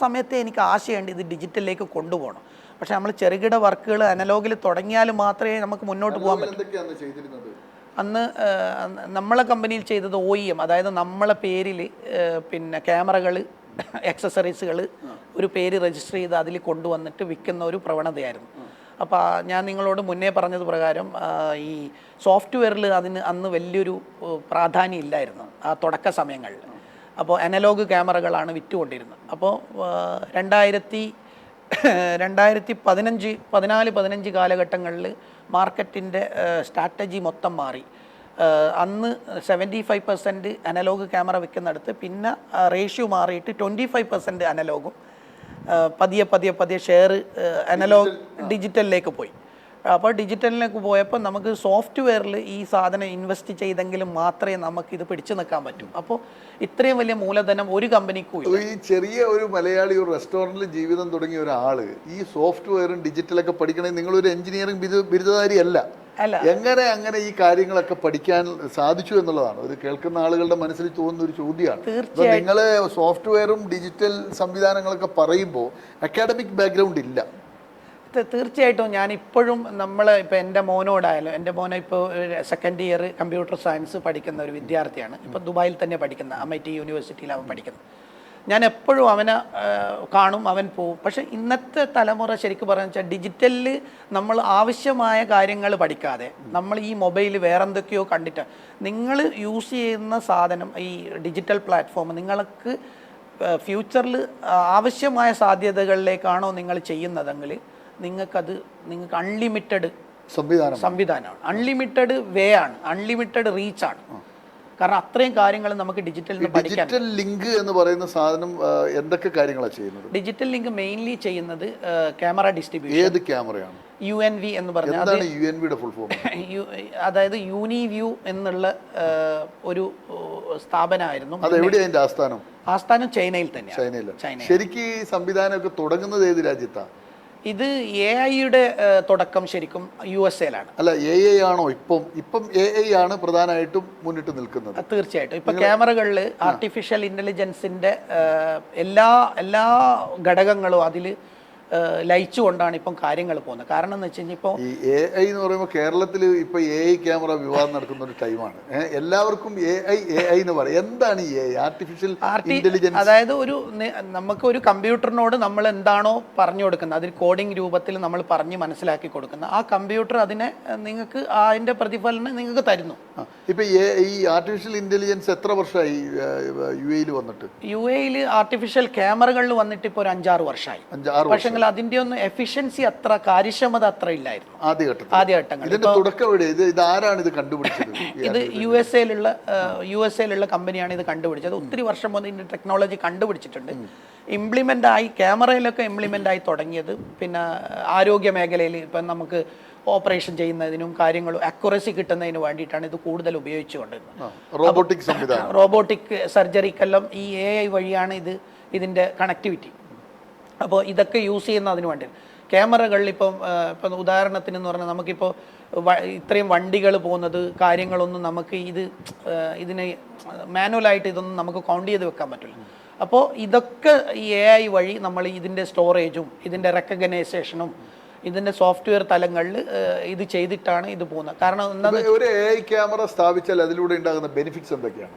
സമയത്ത് എനിക്ക് ആശയമുണ്ട് ഇത് ഡിജിറ്റലിലേക്ക് കൊണ്ടുപോകണം. പക്ഷെ നമ്മൾ ചെറുകിട വർക്കുകൾ അനലോഗിൽ തുടങ്ങിയാൽ മാത്രമേ നമുക്ക് മുന്നോട്ട് പോകാൻ പറ്റൂ. അന്ന് നമ്മളെ കമ്പനിയിൽ ചെയ്തത് OEM, അതായത് നമ്മളെ പേരിൽ പിന്നെ ക്യാമറകൾ, എക്സസറീസുകൾ ഒരു പേര് രജിസ്റ്റർ ചെയ്ത് അതിൽ കൊണ്ടുവന്നിട്ട് വിൽക്കുന്ന ഒരു പ്രവണതയായിരുന്നു. അപ്പോൾ ഞാൻ നിങ്ങളോട് മുന്നേ പറഞ്ഞത് പ്രകാരം ഈ സോഫ്റ്റ്വെയറിൽ അതിന് അന്ന് വലിയൊരു പ്രാധാന്യം ഇല്ലായിരുന്നു ആ തുടക്ക സമയങ്ങളിൽ. അപ്പോൾ അനലോഗ് ക്യാമറകളാണ് വിറ്റുകൊണ്ടിരുന്നത്. അപ്പോൾ 2014-15 കാലഘട്ടങ്ങളിൽ മാർക്കറ്റിൻ്റെ സ്ട്രാറ്റജി മൊത്തം മാറി. അന്ന് 75% അനലോഗ് ക്യാമറ വിൽക്കുന്നിടത്ത് പിന്നെ റേഷ്യോ മാറിയിട്ട് 25% അനലോഗും പതിയെ ഷെയർ അനലോഗ് ഡിജിറ്റലിലേക്ക് പോയി. അപ്പോൾ ഡിജിറ്റലിലേക്ക് പോയപ്പോൾ നമുക്ക് സോഫ്റ്റ്വെയറിൽ ഈ സാധനം ഇൻവെസ്റ്റ് ചെയ്തെങ്കിലും മാത്രമേ നമുക്കിത് പിടിച്ചു നിൽക്കാൻ പറ്റൂ. അപ്പോൾ ഇത്രയും വലിയ മൂലധനം ഒരു കമ്പനിക്കും ഇല്ല. ഈ ചെറിയ ഒരു മലയാളി ഒരു റെസ്റ്റോറൻറ്റിൽ ജീവിതം തുടങ്ങിയ ഒരാൾ ഈ സോഫ്റ്റ്വെയറും ഡിജിറ്റലൊക്കെ പഠിക്കണമെങ്കിൽ നിങ്ങളൊരു എഞ്ചിനീയറിംഗ് ബിരുദധാരിയല്ല. അങ്ങനെ ഈ കാര്യങ്ങളൊക്കെ പഠിക്കാൻ സാധിച്ചു എന്നുള്ളതാണ് ഒരു കേൾക്കുന്ന ആളുകളുടെ മനസ്സിൽ തോന്നുന്ന ഒരു ചോദ്യമാണ്. നിങ്ങൾ സോഫ്റ്റ്വെയറും ഡിജിറ്റൽ സംവിധാനങ്ങളൊക്കെ പറയുമ്പോൾ അക്കാഡമിക് ബാക്ക്ഗ്രൗണ്ട് ഇല്ല. തീർച്ചയായിട്ടും ഞാൻ ഇപ്പോഴും ഇപ്പോൾ എൻ്റെ മോനോടായാലും, എൻ്റെ മോനെ ഇപ്പോൾ 2nd ഇയർ കമ്പ്യൂട്ടർ സയൻസ് പഠിക്കുന്ന ഒരു വിദ്യാർത്ഥിയാണ്. ഇപ്പോൾ ദുബായിൽ തന്നെ പഠിക്കുന്ന MIT യൂണിവേഴ്സിറ്റിയിൽ അവൻ പഠിക്കുന്നത്. ഞാൻ എപ്പോഴും അവനെ കാണും, അവൻ പോവും. പക്ഷേ ഇന്നത്തെ തലമുറ ശരിക്കും പറഞ്ഞു വെച്ചാൽ ഡിജിറ്റലിൽ നമ്മൾ ആവശ്യമായ കാര്യങ്ങൾ പഠിക്കാതെ നമ്മൾ ഈ മൊബൈൽ വേറെ എന്തൊക്കെയോ കണ്ടിട്ട് നിങ്ങൾ യൂസ് ചെയ്യുന്ന സാധനം ഈ ഡിജിറ്റൽ പ്ലാറ്റ്ഫോം നിങ്ങൾക്ക് ഫ്യൂച്ചറിൽ ആവശ്യമായ സാധ്യതകളിലേക്കാണോ നിങ്ങൾ ചെയ്യുന്നതെങ്കിൽ നിങ്ങൾക്ക് അൺലിമിറ്റഡ് സംവിധാനമാണ്, അൺലിമിറ്റഡ് വേ ആണ്, അൺലിമിറ്റഡ് റീച്ച് ആണ്. കാരണം അത്രയും കാര്യങ്ങൾ നമുക്ക് ഡിജിറ്റലിൽ പഠിക്കാൻ. ഡിജിറ്റൽ ലിങ്ക് എന്ന് പറയുന്ന സാധനം എന്തൊക്കെ കാര്യങ്ങളാണ് ചെയ്യുന്നത്? ഡിജിറ്റൽ ലിങ്ക് മെയിൻലി ചെയ്യുന്നത് ക്യാമറ ഡിസ്ട്രിബ്യൂഷൻ. ഏത് ക്യാമറയാണ്? UNV എന്ന് പറഞ്ഞാൽ അതായത് യൂണിവ്യൂ എന്നുള്ള ഒരു സ്ഥാപനമായിരുന്നു. അതെവിടെയാണ് ആസ്ഥാനം? ആസ്ഥാനം ചൈനയിൽ തന്നെയാണ്. ശരിക്കും ഈ സംവിധാനമൊക്കെ തുടങ്ങുന്നത് ഏത് രാജ്യത്താണ്? ഇത് AI-യുടെ തുടക്കം ശരിക്കും USA-ലാണ്. അല്ല, AI ആണോ ഇപ്പം AI ആണ് പ്രധാനമായിട്ടും മുന്നിട്ട് നിൽക്കുന്നത്? തീർച്ചയായിട്ടും. ഇപ്പൊ ക്യാമറകളിൽ ആർട്ടിഫിഷ്യൽ ഇന്റലിജൻസിന്റെ എല്ലാ ഘടകങ്ങളും അതിൽ ലയിച്ചുകൊണ്ടാണ് ഇപ്പം കാര്യങ്ങൾ പോകുന്നത്. കാരണം എന്ന് വെച്ച് കഴിഞ്ഞാൽ ഇപ്പോൾ ഈ AI എന്ന് പറയുമ്പോൾ കേരളത്തിൽ ഇപ്പൊ AI ക്യാമറ വിവാദം നടക്കുന്ന ഒരു ടൈമാണ്. എല്ലാവർക്കും AI എന്ന് പറയും. എന്താണ് ഈ AI? Artificial intelligence. അതായത് നമുക്ക് ഒരു കമ്പ്യൂട്ടറിനോട് നമ്മൾ എന്താണോ പറഞ്ഞു കൊടുക്കുന്നത് അതിൽ കോഡിംഗ് രൂപത്തിൽ നമ്മൾ പറഞ്ഞ് മനസ്സിലാക്കി കൊടുക്കുന്ന ആ കമ്പ്യൂട്ടർ അതിനെ നിങ്ങൾക്ക് അതിന്റെ പ്രതിഫലനം നിങ്ങൾക്ക് തരുന്നു. ഇപ്പൊ ഈ ആർട്ടിഫിഷ്യൽ ഇന്റലിജൻസ് എത്ര വർഷമായി UAE വന്നിട്ട്? UAE ആർട്ടിഫിഷ്യൽ ക്യാമറകളിൽ വന്നിട്ട് ഇപ്പോൾ ഒരു 5-6 വർഷമായി. പക്ഷേ അതിന്റെ ഒന്നും എഫിഷ്യൻസി അത്ര, കാര്യക്ഷമത അത്ര ഇല്ലായിരുന്നു ആദ്യഘട്ടങ്ങളിൽ. ഇത് USA-ലുള്ള കമ്പനിയാണ് ഇത് കണ്ടുപിടിച്ചത്. ഒത്തിരി വർഷം മുതൽ ഇതിന്റെ ടെക്നോളജി കണ്ടുപിടിച്ചിട്ടുണ്ട്. ക്യാമറയിലൊക്കെ ഇംപ്ലിമെന്റ് ആയി തുടങ്ങിയത് പിന്നെ ആരോഗ്യ മേഖലയിൽ ഇപ്പം നമുക്ക് ഓപ്പറേഷൻ ചെയ്യുന്നതിനും കാര്യങ്ങളും അക്യുറസി കിട്ടുന്നതിന് വേണ്ടിയിട്ടാണ് ഇത് കൂടുതൽ ഉപയോഗിച്ചുകൊണ്ടിരുന്നത്. റോബോട്ടിക് സർജറിക്കെല്ലാം ഈ AI വഴിയാണ് ഇതിന്റെ കണക്ടിവിറ്റി. അപ്പോൾ ഇതൊക്കെ യൂസ് ചെയ്യുന്നതിന് വേണ്ടി ക്യാമറകളിൽ ഇപ്പം ഉദാഹരണത്തിന് എന്ന് പറഞ്ഞാൽ നമുക്കിപ്പോൾ ഇത്രയും വണ്ടികൾ പോകുന്നത് കാര്യങ്ങളൊന്നും നമുക്ക് ഇതിനെ മാനുവലായിട്ട് ഇതൊന്നും നമുക്ക് കൗണ്ട് ചെയ്ത് വെക്കാൻ പറ്റില്ല. അപ്പോൾ ഇതൊക്കെ ഈ AI വഴി നമ്മൾ ഇതിൻ്റെ സ്റ്റോറേജും ഇതിൻ്റെ റെക്കഗ്നൈസേഷനും ഇതിൻ്റെ സോഫ്റ്റ്വെയർ തലങ്ങളിൽ ഇത് ചെയ്തിട്ടാണ് ഇത് പോകുന്നത്. കാരണം ഒരു AI ക്യാമറ സ്ഥാപിച്ചാൽ അതിലൂടെ ഉണ്ടാകുന്ന ബെനിഫിറ്റ്സ് എന്തൊക്കെയാണ്?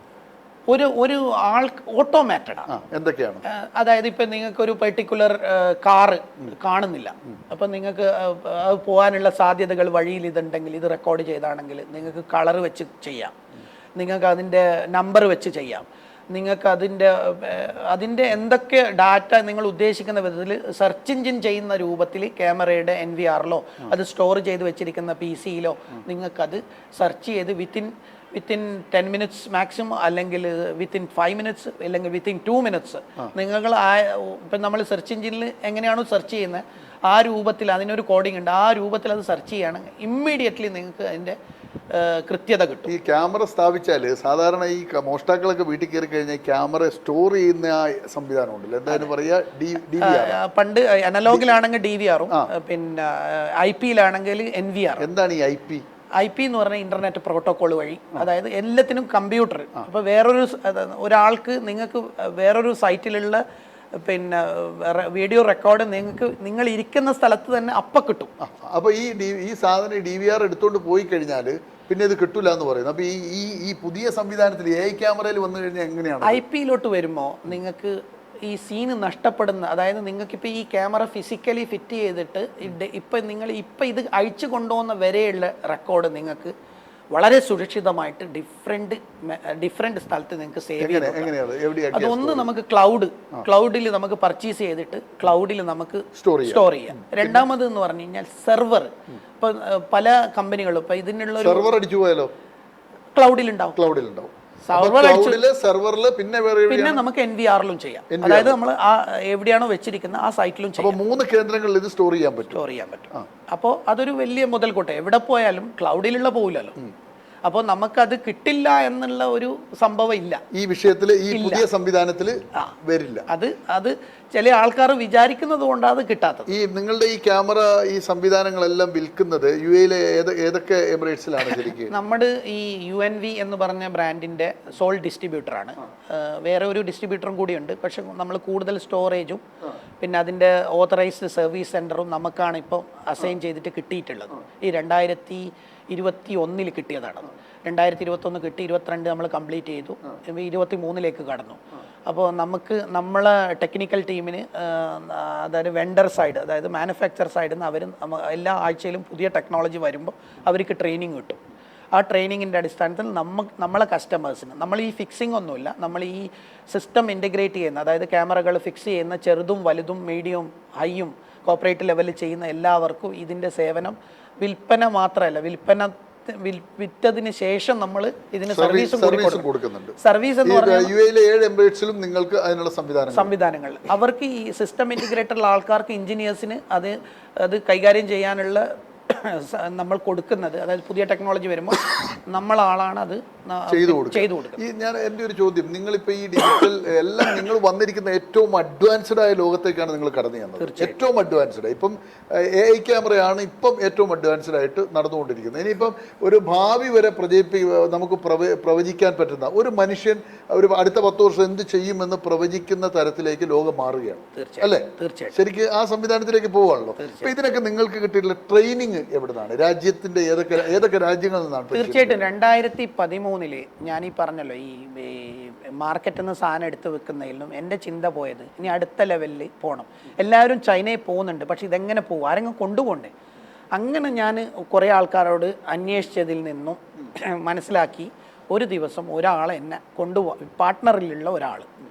ഒരു ആൾ ഓട്ടോമാറ്റഡാണ്. എന്തൊക്കെയാണ്? അതായത് ഇപ്പം നിങ്ങൾക്കൊരു പെർട്ടിക്കുലർ കാറ് കാണുന്നില്ല, അപ്പം നിങ്ങൾക്ക് അത് പോകാനുള്ള സാധ്യതകൾ വഴിയിൽ ഇതുണ്ടെങ്കിൽ ഇത് റെക്കോർഡ് ചെയ്താണെങ്കിൽ നിങ്ങൾക്ക് കളർ വെച്ച് ചെയ്യാം, നിങ്ങൾക്ക് അതിൻ്റെ നമ്പർ വെച്ച് ചെയ്യാം, നിങ്ങൾക്ക് അതിൻ്റെ എന്തൊക്കെ ഡാറ്റ നിങ്ങൾ ഉദ്ദേശിക്കുന്ന വിധത്തിൽ സെർച്ച് എഞ്ചിൻ ചെയ്യുന്ന രൂപത്തിൽ ക്യാമറയുടെ NVR-ലോ അത് സ്റ്റോർ ചെയ്ത് വെച്ചിരിക്കുന്ന PC യിലോ നിങ്ങൾക്കത് സെർച്ച് ചെയ്ത് വിത്തിൻ 10 മിനിറ്റ്സ് മാക്സിമം, അല്ലെങ്കിൽ വിത്തിൻ 5 മിനിറ്റ്സ്, അല്ലെങ്കിൽ വിത്തിൻ 2 മിനിറ്റ്സ് നിങ്ങൾ ഇപ്പം നമ്മൾ സെർച്ച് എഞ്ചിനിൽ എങ്ങനെയാണോ സെർച്ച് ചെയ്യുന്നത് ആ രൂപത്തിൽ അതിനൊരു കോഡിംഗ് ഉണ്ട്, ആ രൂപത്തിൽ അത് സെർച്ച് ചെയ്യുകയാണെങ്കിൽ ഇമ്മീഡിയറ്റ്ലി നിങ്ങൾക്ക് അതിൻ്റെ കൃത്യത കിട്ടും. ഈ ക്യാമറ സ്ഥാപിച്ചാൽ സാധാരണ ഈ മോഷ്ടാക്കളൊക്കെ വീട്ടിൽ കയറി കഴിഞ്ഞാൽ ക്യാമറ സ്റ്റോർ ചെയ്യുന്ന ആ സംവിധാനം ഉണ്ടല്ലോ, എന്തായാലും പറയുക പണ്ട് അനലോഗിലാണെങ്കിൽ DVR-ഉം പിന്നെ IP-യിലാണെങ്കിൽ NVR. എന്താണ് ഈ IP എന്ന് പറഞ്ഞാൽ ഇന്റർനെറ്റ് പ്രോട്ടോകോൾ വഴി, അതായത് എല്ലാത്തിനും കമ്പ്യൂട്ടർ. അപ്പോൾ ഒരാൾക്ക് നിങ്ങൾക്ക് വേറൊരു സൈറ്റിലുള്ള പിന്നെ വീഡിയോ റെക്കോർഡ് നിങ്ങൾ ഇരിക്കുന്ന സ്ഥലത്ത് തന്നെ അപ്പം കിട്ടും. അപ്പോൾ ഈ സാധനം DVR എടുത്തുകൊണ്ട് പോയി കഴിഞ്ഞാൽ പിന്നെ ഇത് കിട്ടില്ല എന്ന് പറയുന്നത്. അപ്പോൾ ഈ പുതിയ സംവിധാനത്തിൽ AI ക്യാമറയിൽ വന്നു കഴിഞ്ഞാൽ എങ്ങനെയാണ്? IP-യിലോട്ട് വരുമ്പോൾ നിങ്ങൾക്ക് ഈ സീന് നഷ്ടപ്പെടുന്ന, അതായത് നിങ്ങൾക്കിപ്പോൾ ഈ ക്യാമറ ഫിസിക്കലി ഫിറ്റ് ചെയ്തിട്ട് ഇപ്പം ഇത് അഴിച്ചു കൊണ്ടുപോകുന്ന വരെയുള്ള റെക്കോർഡ് നിങ്ങൾക്ക് വളരെ സുരക്ഷിതമായിട്ട് ഡിഫറെൻറ്റ് സ്ഥലത്ത് നിങ്ങൾക്ക് സേവ് ചെയ്യാം. അതൊന്ന് നമുക്ക് ക്ലൗഡിൽ നമുക്ക് പർച്ചേസ് ചെയ്തിട്ട് ക്ലൗഡിൽ നമുക്ക് സ്റ്റോർ ചെയ്യാം. രണ്ടാമത് എന്ന് പറഞ്ഞു കഴിഞ്ഞാൽ സെർവർ. ഇപ്പം പല കമ്പനികളും ഇപ്പം ഇതിനുള്ള സെർവർ അടിച്ചു പോയാലോ ക്ലൗഡിലുണ്ടാവും. പിന്നെ നമുക്ക് NVR-ലും ചെയ്യാം, അതായത് നമ്മൾ എവിടെയാണോ വെച്ചിരിക്കുന്നത് ആ സൈറ്റിലും ചെയ്യാം. 3 കേന്ദ്രങ്ങളിൽ ഇത് സ്റ്റോർ ചെയ്യാൻ പറ്റും. അപ്പോൾ അതൊരു വലിയ മുതൽക്കൂട്ടെ. എവിടെ പോയാലും ക്ലൗഡിലുള്ള പോകില്ലല്ലോ. അപ്പോൾ നമുക്കത് കിട്ടില്ല എന്നുള്ള ഒരു സംഭവം ഇല്ല ഈ വിഷയത്തിൽ. ഈ പുതിയ സംവിധാനത്തിൽ വരില്ല. അത് ചില ആൾക്കാർ വിചാരിക്കുന്നത് കൊണ്ടാണ് അത് കിട്ടാത്തത്. ഈ നിങ്ങളുടെ ഈ ക്യാമറ ഈ സംവിധാനങ്ങളെല്ലാം വിൽക്കുന്നത് UAE-യിലെ ഏതൊക്കെ എമിറേറ്റ്സിലാണ് ശരിക്കും? നമ്മുടെ ഈ UNV എന്ന് പറഞ്ഞ ബ്രാൻഡിന്റെ സോൾ ഡിസ്ട്രിബ്യൂട്ടറാണ്. വേറെ ഒരു ഡിസ്ട്രിബ്യൂട്ടറും കൂടിയുണ്ട്, പക്ഷെ നമ്മൾ കൂടുതൽ സ്റ്റോറേജും പിന്നെ അതിൻ്റെ ഓതറൈസ്ഡ് സർവീസ് സെൻ്ററും നമുക്കാണ് ഇപ്പോൾ അസൈൻ ചെയ്തിട്ട് കിട്ടിയിട്ടുള്ളത്. ഈ 2021 കിട്ടിയതാണ്. 2021 കിട്ടി, 22 നമ്മൾ കംപ്ലീറ്റ് ചെയ്തു, 23 കടന്നു. അപ്പോൾ നമ്മളെ ടെക്നിക്കൽ ടീമിന്, അതായത് വെണ്ടർ സൈഡ്, അതായത് മാനുഫാക്ചർ സൈഡിൽ നിന്ന് അവർ എല്ലാ ആഴ്ചയിലും പുതിയ ടെക്നോളജി വരുമ്പോൾ അവർക്ക് ട്രെയിനിങ് കിട്ടും. ആ ട്രെയിനിങ്ങിൻ്റെ അടിസ്ഥാനത്തിൽ നമ്മളെ കസ്റ്റമേഴ്സിന്, നമ്മൾ ഈ ഫിക്സിംഗ് ഒന്നുമില്ല, നമ്മൾ ഈ സിസ്റ്റം ഇൻറ്റഗ്രേറ്റ് ചെയ്യുന്ന, അതായത് ക്യാമറകൾ ഫിക്സ് ചെയ്യുന്ന ചെറുതും വലുതും മീഡിയവും ഹൈയും കോർപ്പറേറ്റ് ലെവലിൽ ചെയ്യുന്ന എല്ലാവർക്കും ഇതിൻ്റെ സേവനം വിൽപ്പന മാത്രമല്ല, വിറ്റതിന് ശേഷം നമ്മൾ ഇതിന് സർവീസും കൊടുക്കുന്നുണ്ട്. സർവീസ് എന്ന് പറഞ്ഞാൽ UAE-യിലെ 7 എമിറേറ്റ്സിലും നിങ്ങൾക്ക് അതിനുള്ള സംവിധാനങ്ങൾ അവർക്ക് ഈ സിസ്റ്റം ഇൻറ്റിഗ്രേറ്ററുള്ള ആൾക്കാർക്ക്, എഞ്ചിനീയേഴ്സിന് അത് കൈകാര്യം ചെയ്യാനുള്ള നമ്മൾ കൊടുക്കുന്നത്, അതായത് പുതിയ ടെക്നോളജി വരുമ്പോൾ നമ്മളാളാണ് അത് ചെയ്തു കൊടുക്കുന്നത്. ഞാൻ എൻ്റെ ഒരു ചോദ്യം, നിങ്ങളിപ്പോൾ ഈ ഡിജിറ്റൽ എല്ലാം നിങ്ങൾ വന്നിരിക്കുന്ന ഏറ്റവും അഡ്വാൻസ്ഡ് ആയ ലോകത്തേക്കാണ് നിങ്ങൾ കടന്നു ചെന്നത്. ഏറ്റവും അഡ്വാൻസ്ഡ് ഇപ്പം AI ക്യാമറയാണ് ഇപ്പം ഏറ്റവും അഡ്വാൻസ്ഡ് ആയിട്ട് നടന്നുകൊണ്ടിരിക്കുന്നത്. ഇനിയിപ്പം ഒരു ഭാവി വരെ നമുക്ക് പ്രവചിക്കാൻ പറ്റുന്ന ഒരു മനുഷ്യൻ ഒരു അടുത്ത 10 വർഷം എന്ത് ചെയ്യുമെന്ന് പ്രവചിക്കുന്ന തരത്തിലേക്ക് ലോകം മാറുകയാണ്, അല്ലേ? ശരിക്കും ആ സംവിധാനത്തിലേക്ക് പോവുകയാണല്ലോ. അപ്പൊ ഇതിനൊക്കെ നിങ്ങൾക്ക് കിട്ടിയിട്ടുള്ള ട്രെയിനിങ് എവിടുന്നാണ്? രാജ്യത്തിന്റെ ഏതൊക്കെ രാജ്യങ്ങളിൽ നിന്നാണ്? തീർച്ചയായിട്ടും 2013 ഞാൻ ഈ പറഞ്ഞല്ലോ, ഈ മാർക്കറ്റിൽ നിന്ന് സാധനം എടുത്ത് വെക്കുന്നതിലും എൻ്റെ ചിന്ത പോയത് ഇനി അടുത്ത ലെവലിൽ പോകണം. എല്ലാവരും ചൈനയിൽ പോകുന്നുണ്ട്, പക്ഷെ ഇതെങ്ങനെ പോകും, ആരെങ്കിലും കൊണ്ടുപോകണ്ടേ? അങ്ങനെ ഞാൻ കുറേ ആൾക്കാരോട് അന്വേഷിച്ചതിൽ നിന്നും മനസ്സിലാക്കി, ഒരു ദിവസം ഒരാളെ എന്നെ പാർട്ട്ണറിലുള്ള ഒരാൾ,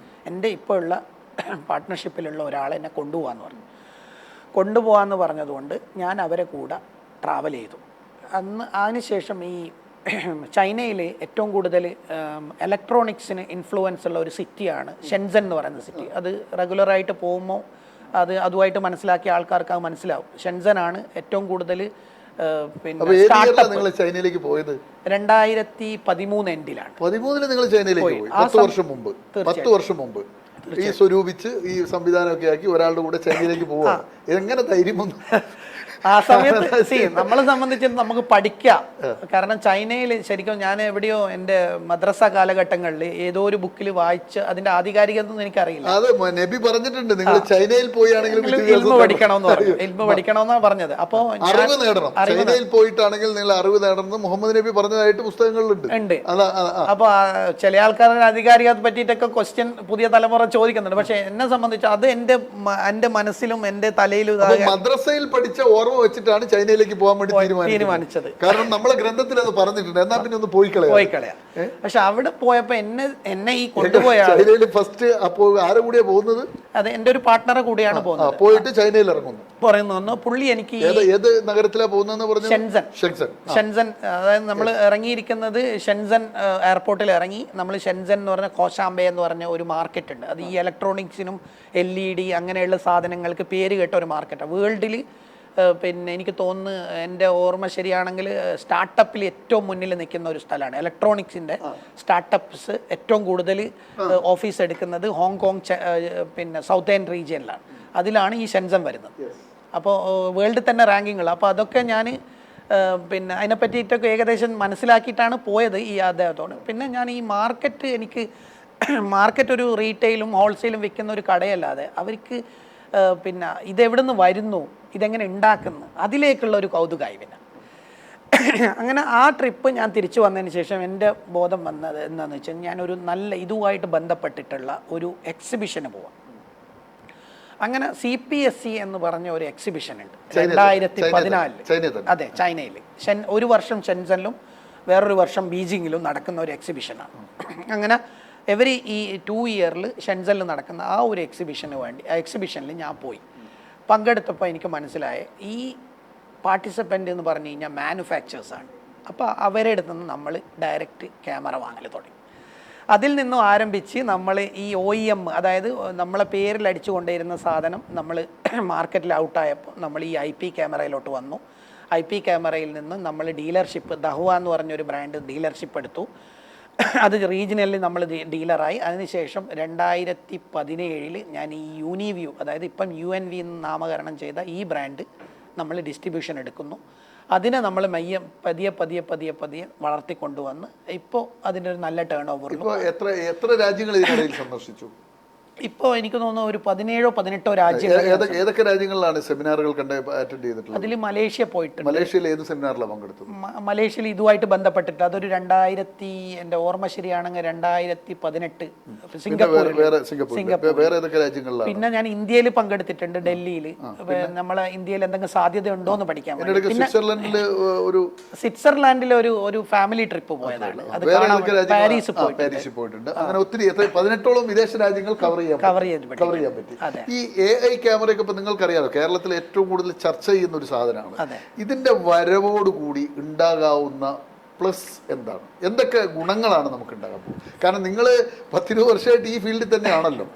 എൻ്റെ ഇപ്പോൾ ഉള്ള പാർട്ട്ണർഷിപ്പിലുള്ള ഒരാൾ എന്നെ കൊണ്ടുപോകാമെന്ന് പറഞ്ഞതുകൊണ്ട് ഞാൻ അവരെ കൂടെ ട്രാവൽ ചെയ്തു. അതിനുശേഷം ഈ ചൈനയിൽ ഏറ്റവും കൂടുതൽ ഇലക്ട്രോണിക്സിന് ഇൻഫ്ലുവൻസ് ഉള്ള ഒരു സിറ്റിയാണ് ഷെൻസൻ എന്ന് പറയുന്ന സിറ്റി. അത് റെഗുലറായിട്ട് പോകുമ്പോൾ അതുമായിട്ട് മനസ്സിലാക്കിയ ആൾക്കാർക്ക് അത് മനസ്സിലാവും. ഷെൻസനാണ് ഏറ്റവും കൂടുതൽ നിങ്ങൾ ചൈനയിലേക്ക് പോയത് 2013 എൻഡിലാണ്. 13 നിങ്ങൾ ചൈനയിലേക്ക് പോയി. 10 വർഷം മുമ്പ് ഈ സ്വരൂപിച്ച് ഈ സംവിധാനമൊക്കെ ആക്കി ഒരാളുടെ കൂടെ ചൈനയിലേക്ക് പോവുക. എങ്ങനെ ധൈര്യം വന്നു? ആ സമയത്ത് നമ്മളെ സംബന്ധിച്ച് നമുക്ക് പഠിക്കാം. കാരണം ചൈനയിൽ ശരിക്കും ഞാൻ എവിടെയോ എൻ്റെ മദ്രസ കാലഘട്ടങ്ങളിൽ ഏതോ ഒരു ബുക്കിൽ വായിച്ച് അതിന്റെ ആധികാരികത എനിക്കറിയില്ല. അത് നബി പറഞ്ഞിട്ടുണ്ട്, നിങ്ങൾ ചൈനയിൽ പോയാണെങ്കിലും ഇൽമ പഠിക്കണമെന്ന് പറഞ്ഞു. ഇൽമ പഠിക്കണമെന്നാണ് പറഞ്ഞത്. അപ്പോ അറിവ് നേടണം, ചൈനയിൽ പോയിട്ടാണെങ്കിൽ നിങ്ങൾ അറിവ് നേടണം മുഹമ്മദ് നബി പറഞ്ഞതായിട്ട് പുസ്തകങ്ങളിലുണ്ട്. അപ്പൊ ചില ആൾക്കാരുടെ അധികാരികത പറ്റിയിട്ടൊക്കെ ക്വസ്റ്റ്യൻ പുതിയ തലമുറ ചോദിക്കുന്നുണ്ട്. പക്ഷെ എന്നെ സംബന്ധിച്ച് അത് എന്റെ മനസ്സിലും എന്റെ തലയിലും മദ്രസയിൽ പഠിച്ച ഓർമ്മ വെച്ചിട്ടാണ് ചൈനയിലേക്ക് പോകാൻ വേണ്ടി തീരുമാനിച്ചത്. കാരണം നമ്മളെ ഗ്രന്ഥത്തിൽ അത് പറഞ്ഞിട്ടുണ്ട്, എന്നാ പിന്നെ ഒന്ന് പോയി കളയാം. പക്ഷെ അവിടെ പോയപ്പോ എന്നെ ഈ കൊണ്ടുപോയ ഫസ്റ്റ് അപ്പോ ആരെ കൂടിയാ പോകുന്നത്? അതെ, എന്റെ ഒരു പാർട്ട്ണറെ കൂടിയാണ് പോകുന്നത്. പോയിട്ട് ചൈനയിൽ ഇറങ്ങുന്നു പറയുന്നു. പുള്ളി എനിക്ക് ഏത് നഗരത്തിലാ പോകുന്നതെന്ന് പറഞ്ഞു? ഷെൻസൻ. അതായത് നമ്മൾ ഇറങ്ങിയിരിക്കുന്നത് ഷെൻസൻ എയർപോർട്ടിൽ ഇറങ്ങി. നമ്മൾ ഷെൻസൻ എന്ന് പറഞ്ഞ കോശാംബെ എന്ന് പറഞ്ഞ ഒരു മാർക്കറ്റ് ഉണ്ട്. അത് ഈ ഇലക്ട്രോണിക്സിനും LED അങ്ങനെയുള്ള സാധനങ്ങൾക്ക് പേര് കേട്ട ഒരു മാർക്കറ്റാണ് വേൾഡിൽ. പിന്നെ എനിക്ക് തോന്നുന്നു, എൻ്റെ ഓർമ്മ ശരിയാണെങ്കിൽ സ്റ്റാർട്ടപ്പിൽ ഏറ്റവും മുന്നിൽ നിൽക്കുന്ന ഒരു സ്ഥലമാണ്. ഇലക്ട്രോണിക്സിൻ്റെ സ്റ്റാർട്ടപ്പ്സ് ഏറ്റവും കൂടുതൽ ഓഫീസ് എടുക്കുന്നത് ഹോങ്കോങ്, പിന്നെ സൗത്തേൺ റീജിയനിലാണ്. അതിലാണ് ഈ ഷെൻസൻ വരുന്നത്. അപ്പോൾ വേൾഡിൽ തന്നെ റാങ്കിങ്ങുകൾ. അപ്പോൾ അതൊക്കെ ഞാൻ പിന്നെ അതിനെ പറ്റിയിട്ടൊക്കെ ഏകദേശം മനസ്സിലാക്കിയിട്ടാണ് പോയത് ഈ അദ്ദേഹത്തോട്. പിന്നെ ഞാൻ ഈ മാർക്കറ്റ് ഒരു റീറ്റെയിലും ഹോൾസെയിലും വിൽക്കുന്ന ഒരു കടയല്ലാതെ അവർക്ക് പിന്നെ ഇതെവിടെ നിന്ന് വരുന്നു, ഇതെങ്ങനെ ഉണ്ടാക്കുന്നു, അതിലേക്കുള്ള ഒരു കൗതുകമായി. പിന്നെ അങ്ങനെ ആ ട്രിപ്പ് ഞാൻ തിരിച്ചു വന്നതിന് ശേഷം എൻ്റെ ബോധം വന്നത് എന്താണെന്ന് വെച്ചാൽ ഞാനൊരു നല്ല ഇതുമായിട്ട് ബന്ധപ്പെട്ടിട്ടുള്ള ഒരു എക്സിബിഷന് പോവാം. അങ്ങനെ CPSC എന്ന് പറഞ്ഞ ഒരു എക്സിബിഷൻ ഉണ്ട് 2014. അതെ, ചൈനയിൽ. ഒരു വർഷം ഷെൻസനിലും വേറൊരു വർഷം ബീജിങ്ങിലും നടക്കുന്ന ഒരു എക്സിബിഷനാണ്. അങ്ങനെ ഈ 2 ഇയറിൽ ഷെൻസനിൽ നടക്കുന്ന ആ ഒരു എക്സിബിഷനിൽ ഞാൻ പോയി പങ്കെടുത്തപ്പോൾ എനിക്ക് മനസ്സിലായ ഈ പാർട്ടിസിപ്പൻ്റ് എന്ന് പറഞ്ഞു കഴിഞ്ഞാൽ മാനുഫാക്ചേഴ്സാണ്. അപ്പോൾ അവരുടെ അടുത്ത് നിന്ന് നമ്മൾ ഡയറക്റ്റ് ക്യാമറ വാങ്ങൽ തുടങ്ങി. അതിൽ നിന്നും ആരംഭിച്ച് നമ്മൾ ഈ OEM, അതായത് നമ്മളെ പേരിൽ അടിച്ചു കൊണ്ടിരുന്ന സാധനം നമ്മൾ മാർക്കറ്റിൽ ഔട്ടായപ്പോൾ നമ്മൾ ഈ IP ക്യാമറയിലോട്ട് വന്നു. IP ക്യാമറയിൽ നിന്ന് നമ്മൾ ഡീലർഷിപ്പ്, ദഹുവ എന്ന് പറഞ്ഞൊരു ബ്രാൻഡ് ഡീലർഷിപ്പ് എടുത്തു. അത് റീജിയണലിൽ നമ്മൾ ഡീലറായി. അതിനുശേഷം 2017 ഞാൻ ഈ യൂണിവ്യൂ, അതായത് ഇപ്പം UNV എന്ന് നാമകരണം ചെയ്ത ഈ ബ്രാൻഡ് നമ്മൾ ഡിസ്ട്രിബ്യൂഷൻ എടുക്കുന്നു. അതിനെ നമ്മൾ പതിയെ വളർത്തിക്കൊണ്ടുവന്ന് ഇപ്പോൾ അതിൻ്റെ ഒരു നല്ല ടേൺ ഓവർ. എത്ര രാജ്യങ്ങൾ ഇതിനിടയിൽ സന്ദർശിച്ചു? ഇപ്പോൾ എനിക്ക് തോന്നുന്നു ഒരു 17-18 രാജ്യങ്ങൾ. ഏതൊക്കെ രാജ്യങ്ങളിലാണ് സെമിനാറുകൾ അറ്റൻഡ് ചെയ്തിട്ടുള്ളത്? അതിൽ മലേഷ്യ പോയിട്ടുണ്ട്. മലേഷ്യയിൽ ഏത് സെമിനാറിലാണ് പങ്കെടുത്തത്? മലേഷ്യയിൽ ഇതുമായിട്ട് ബന്ധപ്പെട്ടിട്ട് അതൊരു എൻ്റെ ഓർമ്മ ശരിയാണെങ്കിൽ 2018 സിംഗപ്പൂർ. വേറെ ഏതൊക്കെ രാജ്യങ്ങളിലാണ്? പിന്നെ ഞാൻ ഇന്ത്യയിൽ പങ്കെടുത്തിട്ടുണ്ട്, ഡൽഹിയിൽ. നമ്മളെ ഇന്ത്യയിൽ എന്തെങ്കിലും സാധ്യത ഉണ്ടോ എന്ന് പഠിക്കാൻ വേണ്ടി. സ്വിറ്റ്സർലാൻഡിൽ ഒരു ഫാമിലി ട്രിപ്പ് പോയതാണ്. അത് പാരീസിൽ പോയിട്ടുണ്ട്. അങ്ങനെ ഒത്തിരി 18ഓളം വിദേശ രാജ്യങ്ങൾ കവർ ചെയ്യാൻ പറ്റി. ഈ AI ക്യാമറയൊക്കെ ഇപ്പൊ നിങ്ങൾക്കറിയാലോ, കേരളത്തിൽ ഏറ്റവും കൂടുതൽ ചർച്ച ചെയ്യുന്ന ഒരു സാധനമാണ്. ഇതിന്റെ വരവോടുകൂടി ഉണ്ടാകാവുന്ന പ്ലസ് എന്താണ്? എന്തൊക്കെ ഗുണങ്ങളാണ് നമുക്ക് ഉണ്ടാകാൻ പോകുന്നത്? കാരണം നിങ്ങൾ 10-20 വർഷമായിട്ട് ഈ ഫീൽഡിൽ തന്നെയാണല്ലോ.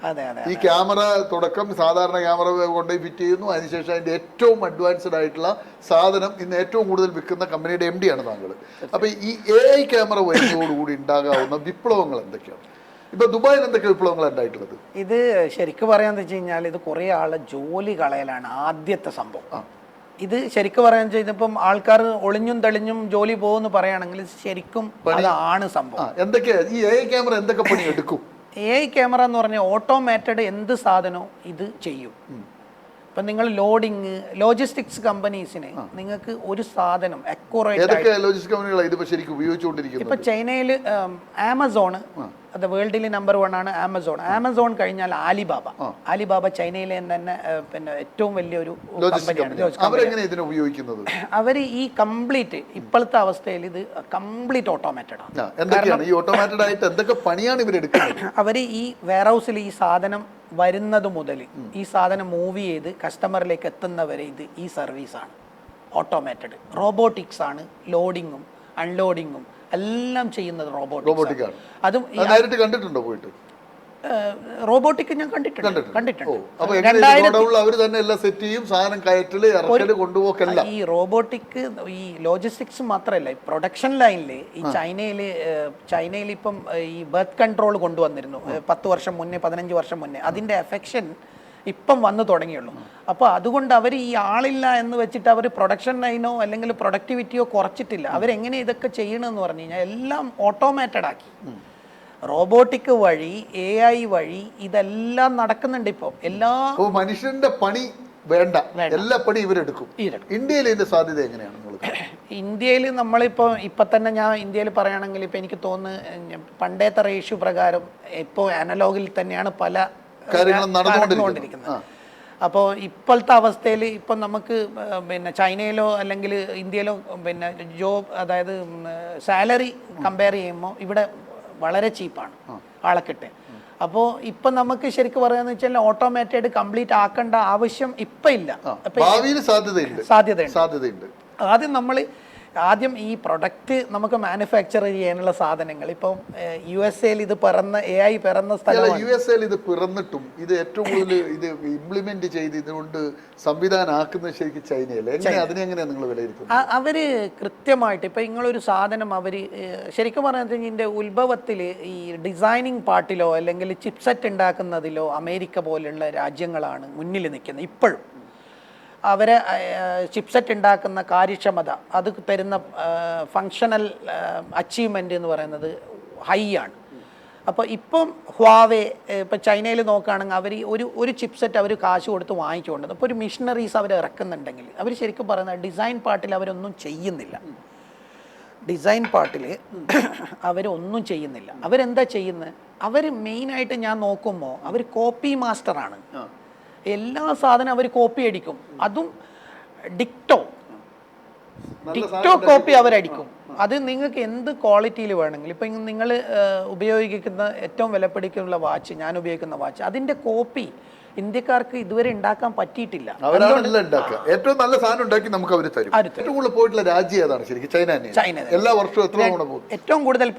ഈ ക്യാമറ തുടക്കം സാധാരണ ക്യാമറ കൊണ്ടുപോയി ഫിറ്റ് ചെയ്യുന്നു, അതിനുശേഷം അതിന്റെ ഏറ്റവും അഡ്വാൻസ്ഡ് ആയിട്ടുള്ള സാധനം ഇന്ന് ഏറ്റവും കൂടുതൽ വിൽക്കുന്ന കമ്പനിയുടെ MD ആണ് താങ്കൾ. അപ്പൊ ഈ AI ക്യാമറ വരുന്നതോടുകൂടി ഉണ്ടാകാവുന്ന വിപ്ലവങ്ങൾ എന്തൊക്കെയാണ്? ഇപ്പൊ ദുബായിൽ എന്തൊക്കെ വിപ്ലവങ്ങൾ ഉണ്ടായിട്ടുള്ളത്? ഇത് ശരിക്കും പറയാന്ന് വെച്ച് കഴിഞ്ഞാൽ ഇത് കുറെ ആളെ ജോലി കളയലാണ് ആദ്യത്തെ സംഭവം. ഇത് ശരിക്കും പറയാൻ ചെയ്തപ്പം ആൾക്കാർ ഒളിഞ്ഞും തെളിഞ്ഞും ജോലി പോകുമെന്ന് പറയുകയാണെങ്കിൽ ശരിക്കും അതാണ് സംഭവം. എന്തൊക്കെയാ ഈ AI ക്യാമറ എന്തൊക്കെ പണി എടുക്കും? AI ക്യാമറ എന്ന് പറഞ്ഞാൽ ഓട്ടോമാറ്റഡ് എന്ത് സാധനവും ഇത് ചെയ്യും. ഇപ്പം നിങ്ങൾ ലോജിസ്റ്റിക്സ് കമ്പനീസിന് നിങ്ങൾക്ക് ഒരു സാധനം ഇപ്പൊ ചൈനയിൽ ആമസോൺ, അത് വേൾഡിൽ നമ്പർ 1 ആണ് ആമസോൺ. ആമസോൺ കഴിഞ്ഞാൽ ആലിബാബ ചൈനയിലെ തന്നെ പിന്നെ ഏറ്റവും വലിയൊരു കമ്പനിയാണ്. അവർ ഈ കംപ്ലീറ്റ് ഇപ്പോഴത്തെ അവസ്ഥയിൽ ഇത് കംപ്ലീറ്റ് ഓട്ടോമാറ്റഡ് ആണ്. അവർ ഈ വെയർഹൗസിൽ ഈ സാധനം വരുന്നത് മുതൽ ഈ സാധനം മൂവ് ചെയ്ത് കസ്റ്റമറിലേക്ക് എത്തുന്നവരെ ഈ സർവീസാണ് ഓട്ടോമാറ്റഡ്. റോബോട്ടിക്സ് ആണ്. ലോഡിങ്ങും അൺലോഡിങ്ങും എല്ലാം ചെയ്യുന്നത് റോബോട്ടിക്സ്. അതും കണ്ടിട്ടുണ്ടോ പോയിട്ട്? റോബോട്ടിക് ഞാൻ കണ്ടിട്ടുണ്ട്. ഈ റോബോട്ടിക് ഈ ലോജിസ്റ്റിക്സ് മാത്രമല്ല, പ്രൊഡക്ഷൻ ലൈനില് ഈ ചൈനയിൽ ഇപ്പം ഈ ബർത്ത് കൺട്രോൾ കൊണ്ടുവന്നിരുന്നു 10 വർഷം മുന്നേ 15 വർഷം മുന്നേ. അതിന്റെ എഫക്ഷൻ ഇപ്പം വന്നു തുടങ്ങിയുള്ളൂ. അപ്പോൾ അതുകൊണ്ട് അവർ ഈ ആളില്ല എന്ന് വെച്ചിട്ട് അവർ പ്രൊഡക്ഷൻ ലൈനോ അല്ലെങ്കിൽ പ്രൊഡക്ടിവിറ്റിയോ കുറച്ചിട്ടില്ല. അവരെങ്ങനെ ഇതൊക്കെ ചെയ്യണമെന്ന് പറഞ്ഞു കഴിഞ്ഞാൽ എല്ലാം ഓട്ടോമേറ്റഡ് ആക്കി, റോബോട്ടിക് വഴി, AI വഴി ഇതെല്ലാം നടക്കുന്നുണ്ട് ഇപ്പോൾ. എല്ലാ മനുഷ്യന്റെ പണി വേണ്ട, എല്ലാ പണി ഇവരെടുക്കും. ഇന്ത്യയിൽ ഇതിന്റെ സാധ്യത എങ്ങനെയാണ്? ഇന്ത്യയിൽ ഇപ്പം തന്നെ ഞാൻ ഇന്ത്യയിൽ പറയുകയാണെങ്കിൽ ഇപ്പം എനിക്ക് തോന്നുന്നു പണ്ടത്തെ റേഷ്യോ പ്രകാരം ഇപ്പോൾ അനലോഗിൽ തന്നെയാണ് പല കാര്യങ്ങളും നടന്നുകൊണ്ടിരിക്കുന്നത്. അപ്പോൾ ഇപ്പോഴത്തെ അവസ്ഥയിൽ ഇപ്പം നമുക്ക് പിന്നെ ചൈനയിലോ അല്ലെങ്കിൽ ഇന്ത്യയിലോ പിന്നെ ജോബ്, അതായത് സാലറി കമ്പയർ ചെയ്യുമ്പോൾ ഇവിടെ വളരെ ചീപ്പാണ് ആളെ കിട്ടാൻ. അപ്പോൾ ഇപ്പം നമുക്ക് ശരിക്കും പറയാന്ന് വെച്ചാൽ ഓട്ടോമേറ്റഡ് കംപ്ലീറ്റ് ആക്കേണ്ട ആവശ്യം ഇപ്പം ഇല്ല. സാധ്യതയുണ്ട്. ആദ്യം ഈ പ്രൊഡക്റ്റ് നമുക്ക് മാനുഫാക്ചർ ചെയ്യാനുള്ള സാധനങ്ങൾ ഇപ്പം USA ഇത് AI പിറന്ന സ്ഥലമാണ്. USA ഇത് പിറന്നിട്ടും ഇത് ഏറ്റവും കൂടുതൽ ഇത് ഇംപ്ലിമെന്റ് ചെയ്ത് ഇതുകൊണ്ട് സംവിധാനമാക്കുന്നത് ശരിക്കും ചൈനയല്ലേ? അതിനെങ്ങനെയാണ് നിങ്ങൾ വിലയിരുത്തുന്നത്? അവര് കൃത്യമായിട്ട് ഇപ്പം നിങ്ങളൊരു സാധനം അവർ ശരിക്കും പറയുന്നത് ഇതിൻ്റെ ഉത്ഭവത്തിൽ ഈ ഡിസൈനിങ് പാർട്ടിലോ അല്ലെങ്കിൽ ചിപ്സെറ്റ് ഉണ്ടാക്കുന്നതിലോ അമേരിക്ക പോലുള്ള രാജ്യങ്ങളാണ് മുന്നിൽ നിൽക്കുന്നത്. ഇപ്പോഴും അവരെ ചിപ്സെറ്റ് ഉണ്ടാക്കുന്ന കാര്യക്ഷമത, അത് തരുന്ന ഫങ്ഷണൽ അച്ചീവ്മെൻ്റ് എന്ന് പറയുന്നത് ഹൈ ആണ്. അപ്പോൾ ഇപ്പം ഹ്വാവേ ഇപ്പം ചൈനയിൽ നോക്കുകയാണെങ്കിൽ അവർ ഒരു ചിപ്സെറ്റ് അവർ കാശ് കൊടുത്ത് വാങ്ങിച്ചുകൊണ്ടത്. അപ്പോൾ ഒരു മിഷനറീസ് അവർ ഇറക്കുന്നുണ്ടെങ്കിൽ അവർ ശരിക്കും പറയുന്നത് ഡിസൈൻ പാർട്ടിൽ അവരൊന്നും ചെയ്യുന്നില്ല. ഡിസൈൻ പാർട്ടിൽ അവരൊന്നും ചെയ്യുന്നില്ല. അവരെന്താ ചെയ്യുന്നത്? അവർ മെയിനായിട്ട് ഞാൻ നോക്കുമ്പോൾ അവർ കോപ്പി മാസ്റ്ററാണ്. എല്ലാ സാധനം അവർ കോപ്പി അടിക്കും. അതും ഡിക്റ്റോ കോപ്പി അവരടിക്കും. അത് നിങ്ങൾക്ക് എന്ത് ക്വാളിറ്റിയിൽ വേണമെങ്കിലും ഇപ്പം നിങ്ങൾ ഉപയോഗിക്കുന്ന ഏറ്റവും വിലപിടിക്കുന്ന വാച്ച്, ഞാൻ ഉപയോഗിക്കുന്ന വാച്ച്, അതിൻ്റെ കോപ്പി ഇന്ത്യക്കാർക്ക് ഇതുവരെ ഉണ്ടാക്കാൻ പറ്റിയിട്ടില്ല. ഏറ്റവും നല്ല സാധനം ഉണ്ടാക്കി നമുക്ക് അവർ തരും. ഏറ്റവും കൂടുതൽ പോയിട്ടുള്ള രാജ്യം ഏതാണ് ശരിക്കും? ചൈന. എല്ലാ വർഷവും ഏറ്റവും കൂടുതൽ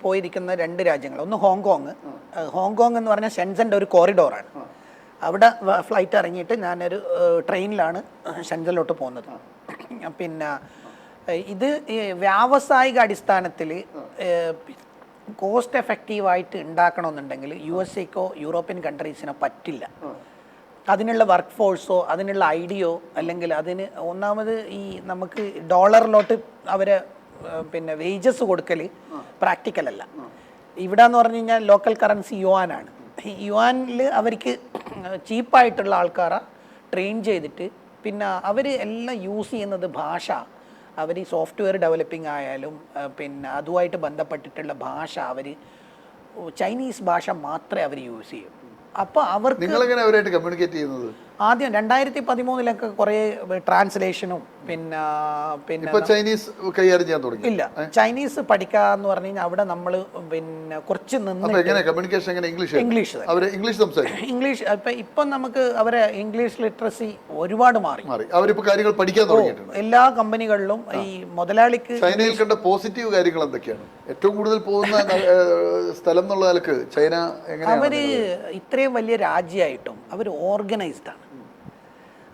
പോയിരിക്കുന്ന 2 രാജ്യങ്ങൾ. ഒന്ന് ഹോങ്കോങ്. ഹോങ്കോങ് എന്ന് പറഞ്ഞാൽ ഷെൻസന്റെ ഒരു കോറിഡോറാണ്. അവിടെ ഫ്ലൈറ്റ് ഇറങ്ങിയിട്ട് ഞാനൊരു ട്രെയിനിലാണ് ഷെൻസനിലോട്ട് പോകുന്നത്. പിന്നെ ഇത് വ്യാവസായിക അടിസ്ഥാനത്തിൽ കോസ്റ്റ് എഫക്റ്റീവായിട്ട് ഉണ്ടാക്കണമെന്നുണ്ടെങ്കിൽ USA-ക്കോ യൂറോപ്യൻ കൺട്രീസിനോ പറ്റില്ല. അതിനുള്ള വർക്ക് ഫോഴ്സോ അതിനുള്ള ഐഡിയോ അല്ലെങ്കിൽ അതിന് ഒന്നാമത് ഈ നമുക്ക് ഡോളറിലോട്ട് അവരെ പിന്നെ വേജസ് കൊടുക്കൽ പ്രാക്ടിക്കൽ അല്ല. ഇവിടെ എന്ന് പറഞ്ഞു കഴിഞ്ഞാൽ ലോക്കൽ കറൻസി യുവാനാണ്. യുവാനിൽ അവർക്ക് ചീപ്പായിട്ടുള്ള ആൾക്കാരെ ട്രെയിൻ ചെയ്തിട്ട് പിന്നെ അവർ എല്ലാം യൂസ് ചെയ്യുന്നത് ഭാഷ, അവർ ഈ സോഫ്റ്റ്വെയർ ഡെവലപ്പിംഗ് ആയാലും പിന്നെ അതുമായിട്ട് ബന്ധപ്പെട്ടിട്ടുള്ള ഭാഷ അവർ ചൈനീസ് ഭാഷ മാത്രമേ അവർ യൂസ് ചെയ്യൂ. അപ്പോൾ അവർക്ക് നിങ്ങളെങ്ങനെ അവരായിട്ട് കമ്മ്യൂണിക്കേറ്റ് ചെയ്യുന്നത്? ആദ്യം 2013 കുറേ ട്രാൻസ്ലേഷനും പിന്നെ ചൈനീസ് കൈകാര്യം ചെയ്യാൻ തുടങ്ങി. ഇല്ല, ചൈനീസ് പഠിക്കാന്ന് പറഞ്ഞു കഴിഞ്ഞാൽ അവിടെ നമ്മൾ പിന്നെ കുറച്ച് ഇംഗ്ലീഷ് ഇപ്പം നമുക്ക് അവരെ ഇംഗ്ലീഷ് ലിറ്ററസി ഒരുപാട് മാറി. അവരിപ്പോ കാര്യങ്ങൾ പഠിക്കാൻ തുടങ്ങിയിട്ടുണ്ട്. എല്ലാ കമ്പനികളിലും ഈ മുതലാളിക്ക് ചൈനയിൽ കണ്ട പോസിറ്റീവ് കാര്യങ്ങൾ എന്തൊക്കെയാണ്? ഏറ്റവും കൂടുതൽ പോകുന്ന സ്ഥലം എന്നുള്ള നിലക്ക് ചൈന അവര് ഇത്രയും വലിയ രാജ്യമായിട്ടും അവർ ഓർഗനൈസ്ഡ് ആണ്.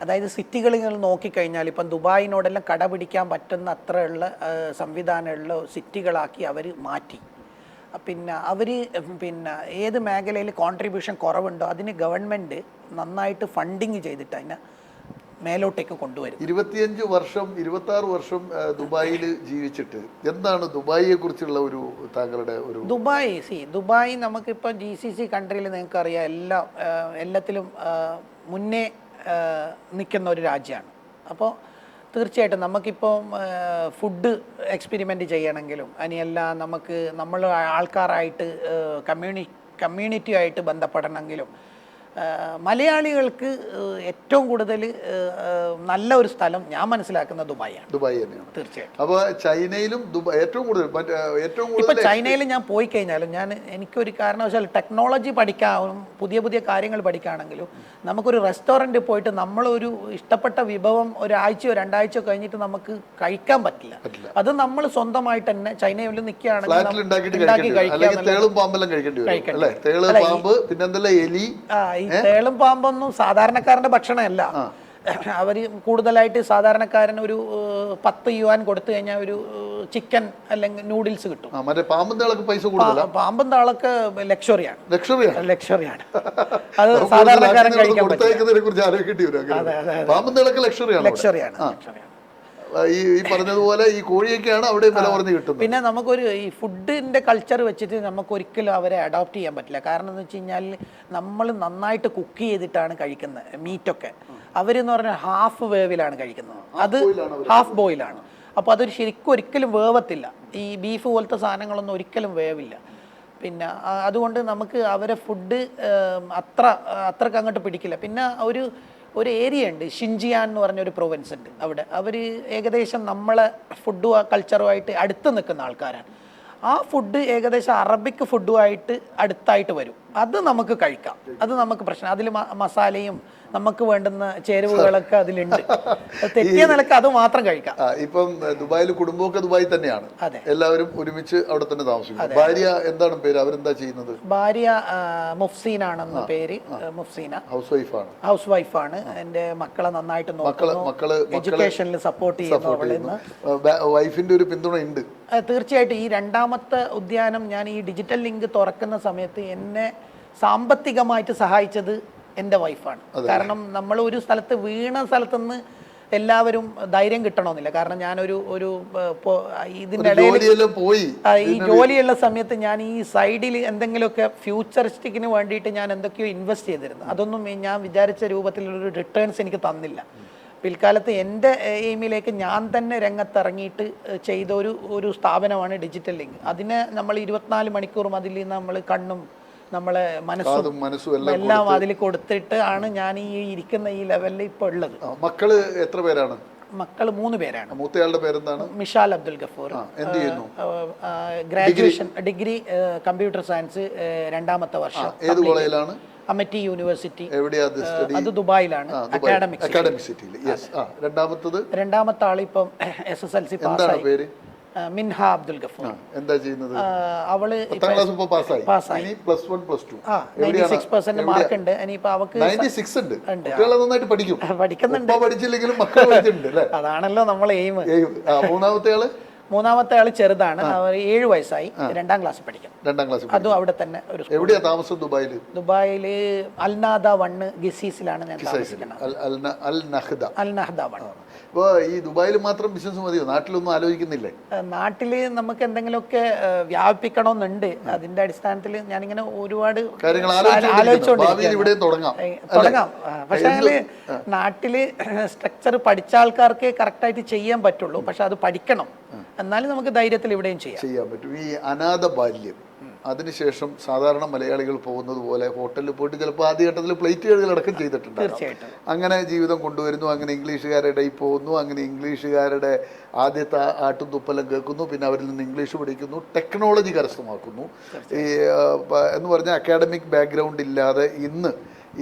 അതായത് സിറ്റികളിൽ നോക്കിക്കഴിഞ്ഞാൽ ഇപ്പം ദുബായിനോടെല്ലാം കടപിടിക്കാൻ പറ്റുന്ന അത്രയുള്ള സംവിധാനമുള്ള സിറ്റികളാക്കി അവർ മാറ്റി. പിന്നെ അവർ പിന്നെ ഏത് മേഖലയിൽ കോൺട്രിബ്യൂഷൻ കുറവുണ്ടോ അതിന് ഗവൺമെൻറ് നന്നായിട്ട് ഫണ്ടിങ് ചെയ്തിട്ട് അതിനെ മേലോട്ടേക്ക് കൊണ്ടുവരും. 25 വർഷം 26 വർഷം ദുബായിൽ ജീവിച്ചിട്ട് എന്താണ് ദുബായിയെ കുറിച്ചുള്ള ഒരു താങ്കളുടെ ഒരു ദുബായ് നമുക്കിപ്പോൾ GCC കൺട്രിയിൽ നിങ്ങൾക്കറിയാം എല്ലാത്തിലും മുന്നേ നിൽക്കുന്ന ഒരു രാജ്യമാണ്. അപ്പോൾ തീർച്ചയായിട്ടും നമുക്കിപ്പോൾ ഫുഡ് എക്സ്പെരിമെൻ്റ് ചെയ്യണമെങ്കിലും അതിനെല്ല നമ്മൾ ആൾക്കാരായിട്ട് കമ്മ്യൂണിറ്റിയായിട്ട് ബന്ധപ്പെടണമെങ്കിലും മലയാളികൾക്ക് ഏറ്റവും കൂടുതൽ നല്ല ഒരു സ്ഥലം ഞാൻ മനസ്സിലാക്കുന്ന ദുബായ് തന്നെയാണ്. തീർച്ചയായിട്ടും. അപ്പോൾ ചൈനയിലും ഏറ്റവും കൂടുതൽ ഇപ്പം ചൈനയിൽ ഞാൻ പോയി കഴിഞ്ഞാലും എനിക്കൊരു കാരണവശാൽ ടെക്നോളജി പഠിക്കാനും പുതിയ കാര്യങ്ങൾ പഠിക്കുകയാണെങ്കിലും നമുക്കൊരു റെസ്റ്റോറൻറ്റ് പോയിട്ട് നമ്മളൊരു ഇഷ്ടപ്പെട്ട വിഭവം ഒരാഴ്ചയോ 2 ആഴ്ചയോ കഴിഞ്ഞിട്ട് നമുക്ക് കഴിക്കാൻ പറ്റില്ല. അത് നമ്മൾ സ്വന്തമായിട്ട് തന്നെ ചൈനയിൽ നിൽക്കുകയാണെങ്കിൽ ഈ തേളും പാമ്പൊന്നും സാധാരണക്കാരന്റെ ഭക്ഷണമല്ല. അവർ കൂടുതലായിട്ട് സാധാരണക്കാരൻ ഒരു 10 യുവാൻ കൊടുത്തു കഴിഞ്ഞാൽ ഒരു ചിക്കൻ അല്ലെങ്കിൽ നൂഡിൽസ് കിട്ടും. പാമ്പും താളൊക്കെ ലക്ഷറിയാണ്. അത് സാധാരണക്കാരൻ കഴിക്കാൻ പറ്റില്ല. കൊടുത്തയക്കുന്നതിനെ കുറിച്ച് ആലോചിക്കേണ്ടി വരും. പാമ്പുകളൊക്കെ ലക്ഷറിയാണ്. ഈ പറഞ്ഞതുപോലെ ഈ കോഴിയൊക്കെയാണ് അവിടെ വില കുറഞ്ഞ് കിട്ടുന്നത്. പിന്നെ നമുക്കൊരു ഈ ഫുഡിന്റെ കൾച്ചർ വെച്ചിട്ട് നമുക്ക് ഒരിക്കലും അവരെ അഡോപ്റ്റ് ചെയ്യാൻ പറ്റില്ല. കാരണം എന്ന് വെച്ച് കഴിഞ്ഞാൽ നമ്മൾ നന്നായിട്ട് കുക്ക് ചെയ്തിട്ടാണ് കഴിക്കുന്നത് മീറ്റൊക്കെ. അവരെന്ന് പറഞ്ഞാൽ ഹാഫ് വേവിലാണ് കഴിക്കുന്നത്, അത് ഹാഫ് ബോയിലാണ്. അപ്പോൾ അതൊരു ശരിക്കും ഒരിക്കലും വേവത്തില്ല. ഈ ബീഫ് പോലത്തെ സാധനങ്ങളൊന്നും ഒരിക്കലും വേവില്ല. പിന്നെ അതുകൊണ്ട് നമുക്ക് അവരെ ഫുഡ് അത്രക്ക് അങ്ങോട്ട് പിടിക്കില്ല. പിന്നെ ഒരു ഏരിയ ഉണ്ട്, ഷിൻജിയാൻ എന്ന് പറഞ്ഞൊരു പ്രൊവിൻസ് ഉണ്ട്. അവിടെ അവർ ഏകദേശം നമ്മളെ ഫുഡും കൾച്ചറുമായിട്ട് അടുത്ത് നിൽക്കുന്ന ആൾക്കാരാണ്. ആ ഫുഡ് ഏകദേശം അറബിക് ഫുഡുമായിട്ട് അടുത്തായിട്ട് വരും. അത് നമുക്ക് കഴിക്കാം, അത് നമുക്ക് പ്രശ്നം. അതിൽ മസാലയും നമുക്ക് വേണ്ടുന്ന ചേരുവകളൊക്കെ അതിലുണ്ട്. തെറ്റിയ നിലക്ക് അത് മാത്രം കഴിക്കാം. ഇപ്പം ദുബായിൽ കുടുംബമൊക്കെ ദുബായിൽ തന്നെയാണ്, എല്ലാവരും ഒരുമിച്ച് അവിടെ തന്നെ താമസിക്കും. ഭാര്യ എന്താണ് പേര്, അവരെന്താ ചെയ്യുന്നത്? ഭാര്യ മുഫ്സീൻ ആണെന്ന് പേര്. മുഫ്സീന ഹൗസ് വൈഫാണ്. എന്റെ മക്കളെ നന്നായിട്ട് നോക്കുന്നു, എഡ്യൂക്കേഷനിൽ സപ്പോർട്ട് ചെയ്യുന്നു. വൈഫിന്റെ ഒരു പിന്തുണ ഉണ്ട് തീർച്ചയായിട്ടും. ഈ രണ്ടാമത്തെ ഉദ്യാനം ഞാൻ ഈ ഡിജിറ്റൽ ലിങ്ക് തുറക്കുന്ന സമയത്ത് എന്നെ സാമ്പത്തികമായിട്ട് സഹായിച്ചത് എൻ്റെ വൈഫാണ്. കാരണം നമ്മൾ ഒരു സ്ഥലത്ത് വീണ സ്ഥലത്തുനിന്ന് എല്ലാവരും ധൈര്യം കിട്ടണമെന്നില്ല. കാരണം ഞാനൊരു ഇതിൻ്റെ ഇടയിൽ ഈ ജോലിയുള്ള സമയത്ത് ഞാൻ ഈ സൈഡിൽ എന്തെങ്കിലുമൊക്കെ ഫ്യൂച്ചറിസ്റ്റിക്കിന് വേണ്ടിയിട്ട് ഞാൻ എന്തൊക്കെയോ ഇൻവെസ്റ്റ് ചെയ്തിരുന്നു. അതൊന്നും ഞാൻ വിചാരിച്ച രൂപത്തിലൊരു റിട്ടേൺസ് എനിക്ക് തന്നില്ല. പിൽക്കാലത്ത് എൻ്റെ എയിമിലേക്ക് ഞാൻ തന്നെ രംഗത്തിറങ്ങിയിട്ട് ചെയ്ത ഒരു സ്ഥാപനമാണ് ഡിജിറ്റൽ ലിങ്ക്. അതിനെ നമ്മൾ 24 മണിക്കൂറും അതിൽ നമ്മൾ കണ്ണും നമ്മളെ മനസ്സും എല്ലാം അതിൽ കൊടുത്തിട്ട് ആണ് ഞാൻ ഈ ഇരിക്കുന്ന ഈ ലെവലിൽ ഇപ്പോൾ ഉള്ളത്. മക്കള് എത്ര പേരാണ്? മക്കള് 3 പേരാണ്. മൂത്തയാളുടെ പേരെന്താണ്? മിഷാൽ അബ്ദുൽ ഗഫൂർ. എന്ത് ചെയ്യുന്നു? ഗ്രാജുവേഷൻ ഡിഗ്രി കമ്പ്യൂട്ടർ സയൻസ് 2ാമത്തെ വർഷം. ഏത് കോളേജിലാണ്? അമറ്റി യൂണിവേഴ്സിറ്റി. അത് ദുബായിലാണ്, അക്കാഡമിക് സിറ്റിയിൽ. രണ്ടാമത്തെ ആള് ഇപ്പം SSLC പാസ്സായി. മിൻഹ അബ്ദുൽ ഗഫൂർ. എന്താ ചെയ്യുന്നത്? അവള് 10ാം ക്ലാസ് പാസ്സായി. 96% മാർക്ക് ഉണ്ട്. ഇനിയിപ്പോ അവക്ക് 96 ഉണ്ട്. കുട്ടികൾ നന്നായിട്ട് പഠിക്കും, പഠിക്കുന്നുണ്ട്. പഠിച്ചില്ലെങ്കിലും മക്കൾ പഠിച്ചിട്ടുണ്ട് അല്ലേ? അതാണല്ലോ നമ്മളെ എയിം. മൂന്നാമത്തെ ആള് ചെറുതാണ്, അവർ 7 വയസ്സായി, 2ാം ക്ലാസ്സിൽ പഠിക്കും. അതും അവിടെ തന്നെ ഒരു. എവിടെയാ താമസം? ദുബായില് അൽനാദ 1 ഗിസീസിലാണ് ഞാൻ താമസിക്കുന്നത്. അൽനഹ്ദ 1. അപ്പോൾ ഈ ദുബായിൽ മാത്രം ബിസിനസ് മതിയോ? നാട്ടിലൊന്നും ആലോചിക്കുന്നില്ലേ? നാട്ടില് നമുക്ക് എന്തെങ്കിലുമൊക്കെ വ്യാപിപ്പിക്കണമെന്നുണ്ട്. അതിന്റെ അടിസ്ഥാനത്തിൽ ഞാനിങ്ങനെ ഒരുപാട് ആലോചിച്ചുകൊണ്ടിരിക്കുകയാണ്. തുടങ്ങാം. പക്ഷേ നാട്ടില് സ്ട്രക്ചർ പഠിച്ച ആൾക്കാർക്ക് കറക്റ്റായിട്ട് ചെയ്യാൻ പറ്റുള്ളൂ. പക്ഷെ അത് പഠിക്കണം, എന്നാലും നമുക്ക് ധൈര്യത്തിൽ ഇവിടെയും ചെയ്യാൻ പറ്റും. ഈ അനാഥ ബാല്യം, അതിനുശേഷം സാധാരണ മലയാളികൾ പോകുന്നത് പോലെ ഹോട്ടലിൽ പോയിട്ട് ചിലപ്പോൾ ആദ്യഘട്ടത്തിൽ പ്ലേറ്റ് കഴുകലടക്കം ചെയ്തിട്ടുണ്ട്. അങ്ങനെ ജീവിതം കൊണ്ടുവരുന്നു, അങ്ങനെ ഇംഗ്ലീഷുകാരുടെ ഇടയിൽ പോകുന്നു, അങ്ങനെ ഇംഗ്ലീഷുകാരുടെ ആദ്യത്തെ ആട്ടും തുപ്പലം കേൾക്കുന്നു, പിന്നെ അവരിൽ നിന്ന് ഇംഗ്ലീഷ് പഠിക്കുന്നു, ടെക്നോളജി കരസ്ഥമാക്കുന്നു. ഈ എന്ന് പറഞ്ഞാൽ അക്കാഡമിക് ബാക്ക്ഗ്രൗണ്ട് ഇല്ലാതെ ഇന്ന്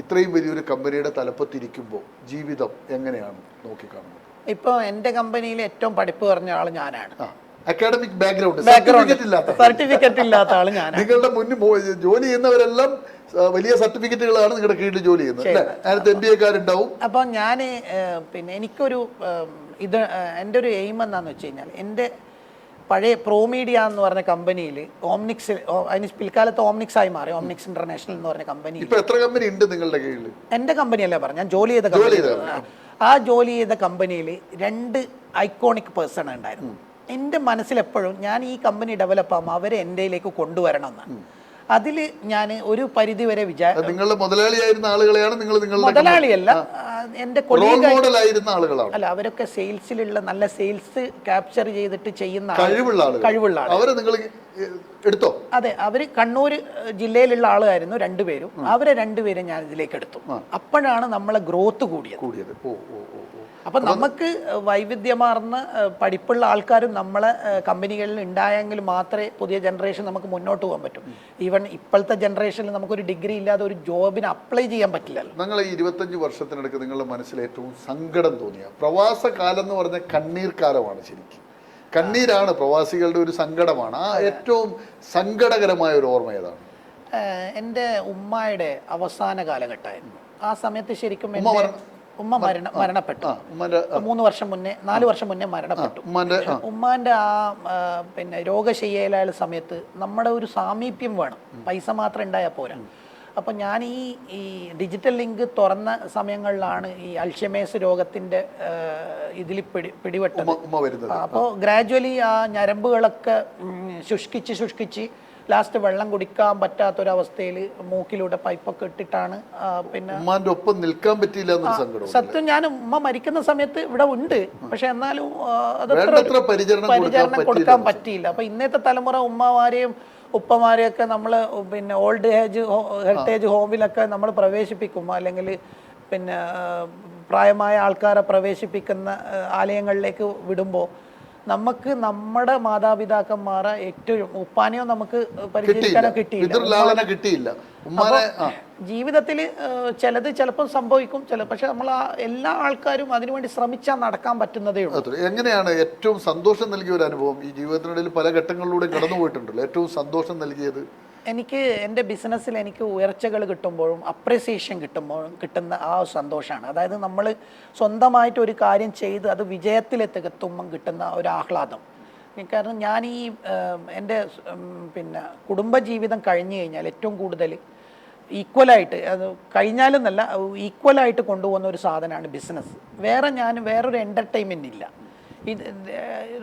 ഇത്രയും വലിയൊരു കമ്പനിയുടെ തലപ്പത്തിരിക്കുമ്പോൾ ജീവിതം എങ്ങനെയാണ് നോക്കിക്കാണുന്നത്? ഇപ്പോൾ എൻ്റെ കമ്പനിയിൽ ഏറ്റവും പഠിപ്പ് പറഞ്ഞ ആൾ ഞാനാണ്. അക്കാഡമിക് ബാക്ക്ഗ്രൗണ്ട്, സർട്ടിഫിക്കറ്റ് ഇല്ലാത്ത ആള് ഞാൻ. നിങ്ങളുടെ മുന്നിൽ ജോലി ചെയ്യുന്നവരെല്ലാം വലിയ സർട്ടിഫിക്കറ്റുകളാണ് നിങ്ങളുടെ കീഴിൽ ജോലി ചെയ്യുന്നത്. അതിനകത്ത് MBA-കാരുണ്ടാവും. അപ്പോൾ ഞാൻ പിന്നെ എനിക്കൊരു എൻ്റെ ഒരു എയിം എന്താണെന്ന് വെച്ച് കഴിഞ്ഞാൽ, എൻ്റെ പഴയ പ്രോമീഡിയ എന്ന് പറഞ്ഞ കമ്പനിയിൽ ഓംനിക്സ്, അതിന് പിൽക്കാലത്ത് ഓംനിക്സ് ആയി മാറി, ഓംനിക്സ് ഇന്റർനാഷണൽ എന്ന് പറഞ്ഞ കമ്പനി. എത്ര കമ്പനി ഉണ്ട് നിങ്ങളുടെ കീഴിൽ? എൻ്റെ കമ്പനിയല്ല പറഞ്ഞു, ഞാൻ ജോലി ചെയ്ത കമ്പനി. ആ ജോലി ചെയ്ത കമ്പനിയിൽ 2 ഐക്കോണിക് പേഴ്സൺ ഉണ്ടായിരുന്നു. എൻ്റെ മനസ്സിലെപ്പോഴും ഞാൻ ഈ കമ്പനി ഡെവലപ്പ് ആകുമ്പോൾ അവരെ എൻ്റെയിലേക്ക് കൊണ്ടുവരണം എന്നാണ്. അതിൽ ഞാൻ ഒരു പരിധി വരെ നിങ്ങളുടെ മുതലാളിയായിരുന്ന ആളുകളെയാണ് നിങ്ങൾ? മുതലാളിയല്ല, എൻ്റെ കൊളീഗായിരുന്ന ആളുകളാണ്. അല്ല, അവരൊക്കെ സെയിൽസിലുള്ള നല്ല സെയിൽസ് ക്യാപ്ചർ ചെയ്തിട്ട് ചെയ്യുന്ന കഴിവുള്ള അവരെ നിങ്ങൾ എടുത്തോ? അതെ, അവര് കണ്ണൂർ ജില്ലയിലുള്ള ആളായിരുന്നു 2 പേരും. അവരെ 2 പേരെ ഞാൻ ഇതിലേക്ക് എടുത്തു. അപ്പോഴാണ് നമ്മളെ ഗ്രോത്ത് കൂടിയത്. അപ്പൊ നമുക്ക് വൈവിധ്യമാർന്ന പഠിപ്പുള്ള ആൾക്കാരും നമ്മളെ കമ്പനികളിൽ ഉണ്ടായെങ്കിൽ മാത്രമേ പുതിയ ജനറേഷൻ നമുക്ക് മുന്നോട്ട് പോകാൻ പറ്റും. ഈവൻ ഇപ്പോഴത്തെ ജനറേഷനിൽ നമുക്കൊരു ഡിഗ്രി ഇല്ലാതെ ഒരു ജോബിന് അപ്ലൈ ചെയ്യാൻ പറ്റില്ലല്ലോ. നിങ്ങൾ ഈ 25 വർഷത്തിനിടയ്ക്ക് നിങ്ങളുടെ മനസ്സിൽ ഏറ്റവും സങ്കടം തോന്നിയ പ്രവാസ കാലം എന്ന് പറഞ്ഞ കണ്ണീർ കാലമാണ്. ശരിക്കും കണ്ണീരാണ്, പ്രവാസികളുടെ ഒരു സങ്കടമാണ്. ആ ഏറ്റവും സങ്കടകരമായ ഒരു ഓർമ്മ ഏതാണ്? എൻ്റെ ഉമ്മയുടെ അവസാന കാലഘട്ടമായിരുന്നു. ആ സമയത്ത് ശരിക്കും ഉമ്മ മരണപ്പെട്ടു. 3 വർഷം മുന്നേ 4 വർഷം മുന്നേ മരണപ്പെട്ടു. ഉമ്മാന്റെ ആ പിന്നെ രോഗശയ്യയിലായ സമയത്ത് നമ്മുടെ ഒരു സാമീപ്യം വേണം, പൈസ മാത്രം ഉണ്ടായാൽ പോരാ. അപ്പോൾ ഞാൻ ഈ ഡിജിറ്റൽ ലിങ്ക് തുറന്ന സമയങ്ങളിലാണ് ഈ അൽഷമേഴ്സ് രോഗത്തിൻ്റെ ഇതിൽ പിടിപെട്ടത്. അപ്പോൾ ഗ്രാജുവലി ആ ഞരമ്പുകളൊക്കെ ശുഷ്കിച്ച് ലാസ്റ്റ് വെള്ളം കുടിക്കാൻ പറ്റാത്തൊരവസ്ഥയിൽ മൂക്കിലൂടെ പൈപ്പൊക്കെ ഇട്ടിട്ടാണ് പിന്നെ ഒപ്പം നിൽക്കാൻ പറ്റിയില്ല. സത്യം ഞാൻ ഉമ്മ മരിക്കുന്ന സമയത്ത് ഇവിടെ ഉണ്ട്, പക്ഷെ എന്നാലും അതത്ര പരിചരണം കൊടുക്കാൻ പറ്റിയില്ല. അപ്പൊ ഇന്നത്തെ തലമുറ ഉമ്മമാരെയും ഉപ്പമാരെയൊക്കെ നമ്മൾ പിന്നെ ഓൾഡ് ഏജ് ഹെറിറ്റേജ് ഹോമിലൊക്കെ നമ്മൾ പ്രവേശിപ്പിക്കും, അല്ലെങ്കിൽ പിന്നെ പ്രായമായ ആൾക്കാരെ പ്രവേശിപ്പിക്കുന്ന ആലയങ്ങളിലേക്ക് വിടുമ്പോൾ നമുക്ക് നമ്മുടെ മാതാപിതാക്കന്മാരെ ഏറ്റവും ഉപ്പാനെയോ നമുക്ക് പരിചരിക്കാനോ കിട്ടിയില്ല. ജീവിതത്തിൽ ചിലത് ചിലപ്പോൾ സംഭവിക്കും, പക്ഷെ നമ്മൾ എല്ലാ ആൾക്കാരും അതിനുവേണ്ടി ശ്രമിച്ചാൽ നടക്കാൻ പറ്റുന്നതേ ഉള്ളൂ. എങ്ങനെയാണ് ഏറ്റവും സന്തോഷം നൽകിയ ഒരു അനുഭവം ഈ ജീവിതത്തിനിടയിൽ പല ഘട്ടങ്ങളിലൂടെ കടന്നു പോയിട്ടുണ്ടല്ലോ, ഏറ്റവും സന്തോഷം നൽകിയത്? എനിക്ക് എൻ്റെ ബിസിനസ്സിൽ എനിക്ക് ഉയർച്ചകൾ കിട്ടുമ്പോഴും അപ്രിസിയേഷൻ കിട്ടുമ്പോഴും കിട്ടുന്ന ആ സന്തോഷമാണ്. അതായത് നമ്മൾ സ്വന്തമായിട്ട് ഒരു കാര്യം ചെയ്ത് അത് വിജയത്തിലെത്തുമ്പം കിട്ടുന്ന ഒരു ആഹ്ലാദം. കാരണം ഞാൻ എൻ്റെ പിന്നെ കുടുംബജീവിതം കഴിഞ്ഞു കഴിഞ്ഞാൽ ഏറ്റവും കൂടുതൽ ഈക്വലായിട്ട്, അത് കഴിഞ്ഞാലെന്നല്ല ഈക്വലായിട്ട് കൊണ്ടുപോകുന്ന ഒരു സാധനമാണ് ബിസിനസ്. വേറൊരു എൻ്റർടൈൻമെൻ്റ് ഇല്ല.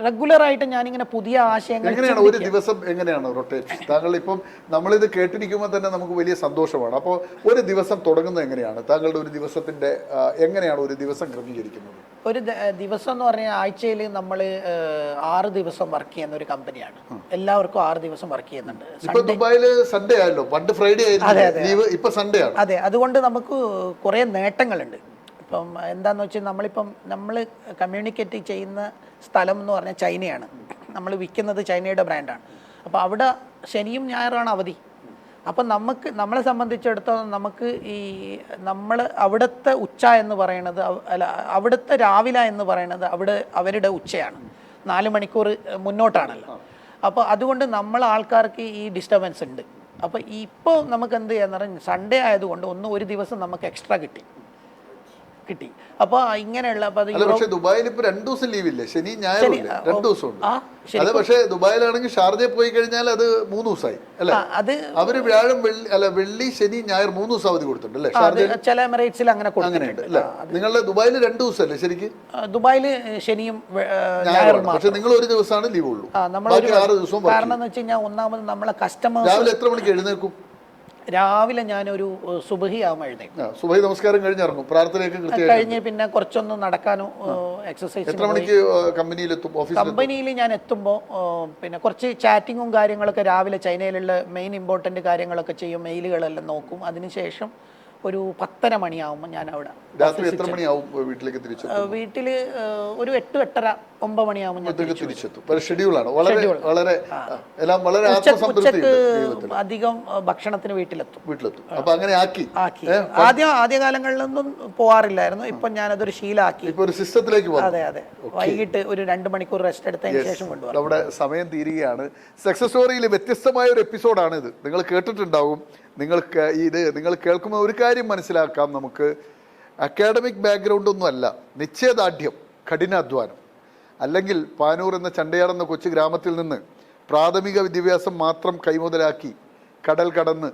റെഗുലറായിട്ട് ഞാനിങ്ങനെ പുതിയ ആശയങ്ങൾ. എങ്ങനെയാണ് ഒരു ദിവസം എങ്ങനെയാണ് റൊട്ടേറ്റ്? താങ്കൾ ഇപ്പം നമ്മളിത് കേട്ടിരിക്കുമ്പോൾ തന്നെ നമുക്ക് വലിയ സന്തോഷമാണ്. അപ്പോൾ ഒരു ദിവസം തുടങ്ങുന്നത് എങ്ങനെയാണ്? താങ്കളുടെ ഒരു ദിവസത്തിന്റെ എങ്ങനെയാണ് ഒരു ദിവസം ക്രമീകരിക്കുന്നത്? ഒരു ദിവസം എന്ന് പറഞ്ഞാൽ ആഴ്ചയിൽ നമ്മൾ 6 ദിവസം വർക്ക് ചെയ്യുന്ന ഒരു കമ്പനിയാണ്. എല്ലാവർക്കും 6 ദിവസം വർക്ക് ചെയ്യുന്നുണ്ട്. ഇപ്പൊ ദുബായില് സൺഡേ ആയല്ലോ, പണ്ട് ഫ്രൈഡേ ആയിരുന്നു, ഇപ്പൊ സൺഡേ ആണ്. അതെ, അതുകൊണ്ട് നമുക്ക് കുറേ നേട്ടങ്ങളുണ്ട്. ഇപ്പം എന്താണെന്ന് വെച്ചാൽ നമ്മൾ കമ്മ്യൂണിക്കേറ്റ് ചെയ്യുന്ന സ്ഥലം എന്ന് പറഞ്ഞാൽ ചൈനയാണ്. നമ്മൾ വിൽക്കുന്നത് ചൈനയുടെ ബ്രാൻഡാണ്. അപ്പോൾ അവിടെ ശനിയും ഞായറാണ് അവധി. അപ്പം നമ്മളെ സംബന്ധിച്ചിടത്തോളം നമുക്ക് നമ്മൾ അവിടുത്തെ ഉച്ച എന്ന് പറയുന്നത്, അല്ല അവിടുത്തെ രാവിലെ എന്ന് പറയുന്നത് അവരുടെ ഉച്ചയാണ്. 4 മണിക്കൂർ മുന്നോട്ടാണല്ലോ. അപ്പോൾ അതുകൊണ്ട് ആൾക്കാർക്ക് ഈ ഡിസ്റ്റർബൻസ് ഉണ്ട്. അപ്പോൾ ഇപ്പോൾ നമുക്ക് എന്ത് ചെയ്യാന്ന് പറഞ്ഞാൽ സൺഡേ ആയതുകൊണ്ട് ഒരു ദിവസം നമുക്ക് എക്സ്ട്രാ കിട്ടി. അപ്പോൾ ഇങ്ങനെയുള്ള ദുബായിൽ ഇപ്പൊ 2 ദിവസം ലീവില്ലേ? ശനി ഞായറും 2 ദിവസം ഉണ്ട്. അത് പക്ഷേ ദുബായിലാണെങ്കിൽ ഷാർജയിൽ പോയി കഴിഞ്ഞാൽ അത് 3 ദിവസമായി അല്ലെ? അത് അവര് വ്യാഴം വെള്ളി ശനി ഞായർ 3 ദിവസം അവധി കൊടുത്തിട്ടുണ്ട് അല്ലേ? ചില എമിറേറ്റ്സിൽ അങ്ങനെയുണ്ട് അല്ലേ? നിങ്ങളുടെ ദുബായിൽ 2 ദിവസം അല്ലേ ശരിക്കും? ദുബായിൽ ശനിയും ഞായറും. പക്ഷെ നിങ്ങൾ ഒരു ദിവസമാണ് ലീവ് ഉള്ളൂ, 6 ദിവസം. കാരണം എന്ന് വെച്ച് കഴിഞ്ഞാൽ ഒന്നാമത് നമ്മളെ കസ്റ്റമേഴ്സ്. രാവിലെ എത്ര മണിക്ക് എഴുന്നേൽക്കും? രാവിലെ ഞാനൊരു സുബഹി ആവും എഴുന്നേക്കും. സുബഹി നമസ്കാരം കഴിഞ്ഞിറങ്ങും, പ്രാർത്ഥനയൊക്കെ കഴിഞ്ഞ് പിന്നെ കുറച്ചൊന്ന് നടക്കാനോ എക്സസൈസ്. എത്ര മണിക്ക് കമ്പനിയിൽ ഞാൻ എത്തുമ്പോൾ പിന്നെ കുറച്ച് ചാറ്റിങ്ങും കാര്യങ്ങളൊക്കെ രാവിലെ ചൈനയിലുള്ള മെയിൻ ഇമ്പോർട്ടൻ്റ് കാര്യങ്ങളൊക്കെ ചെയ്യും, മെയിലുകളെല്ലാം നോക്കും. അതിനുശേഷം ഒരു 10:30 മണിയാവുമ്പോൾ ഞാൻ അവിടെ. രാത്രി എത്ര മണിയാവും വീട്ടിലേക്ക് തിരിച്ചു? വീട്ടിൽ ഒരു 8, 8:30, 9 മണിയാവുമ്പോൾ ഞാൻ തിരിച്ചെത്തും. ഷെഡ്യൂളാണ് വളരെ ഉച്ചക്ക് അധികം ഭക്ഷണത്തിന് വീട്ടിലെത്തും. അപ്പൊ അങ്ങനെ ആക്കി. ആദ്യകാലങ്ങളിലൊന്നും പോവാറില്ലായിരുന്നു. ഇപ്പൊ ഞാനതൊരു ശീലമാക്കി, ഒരു സിസ്റ്റത്തിലേക്ക്. അതെ. വൈകിട്ട് ഒരു 2 മണിക്കൂർ റെസ്റ്റ് എടുത്തതിന് ശേഷം കൊണ്ടുപോകും. നമ്മുടെ സമയം തീരുകയാണ്. സക്സസ് സ്റ്റോറിയിൽ വ്യത്യസ്തമായ ഒരു എപ്പിസോഡാണ് ഇത്. നിങ്ങൾ കേട്ടിട്ടുണ്ടാവും. നിങ്ങൾ കേൾക്കുമ്പോൾ ഒരു കാര്യം മനസ്സിലാക്കാം. നമുക്ക് അക്കാഡമിക് ബാക്ക്ഗ്രൗണ്ട് ഒന്നും അല്ല, നിശ്ചയദാർഢ്യം, കഠിനാധ്വാനം. അല്ലെങ്കിൽ പാനൂർ എന്ന ചണ്ടയാർ എന്ന കൊച്ചു ഗ്രാമത്തിൽ നിന്ന് പ്രാഥമിക വിദ്യാഭ്യാസം മാത്രം കൈമുതലാക്കി കടൽ കടന്ന്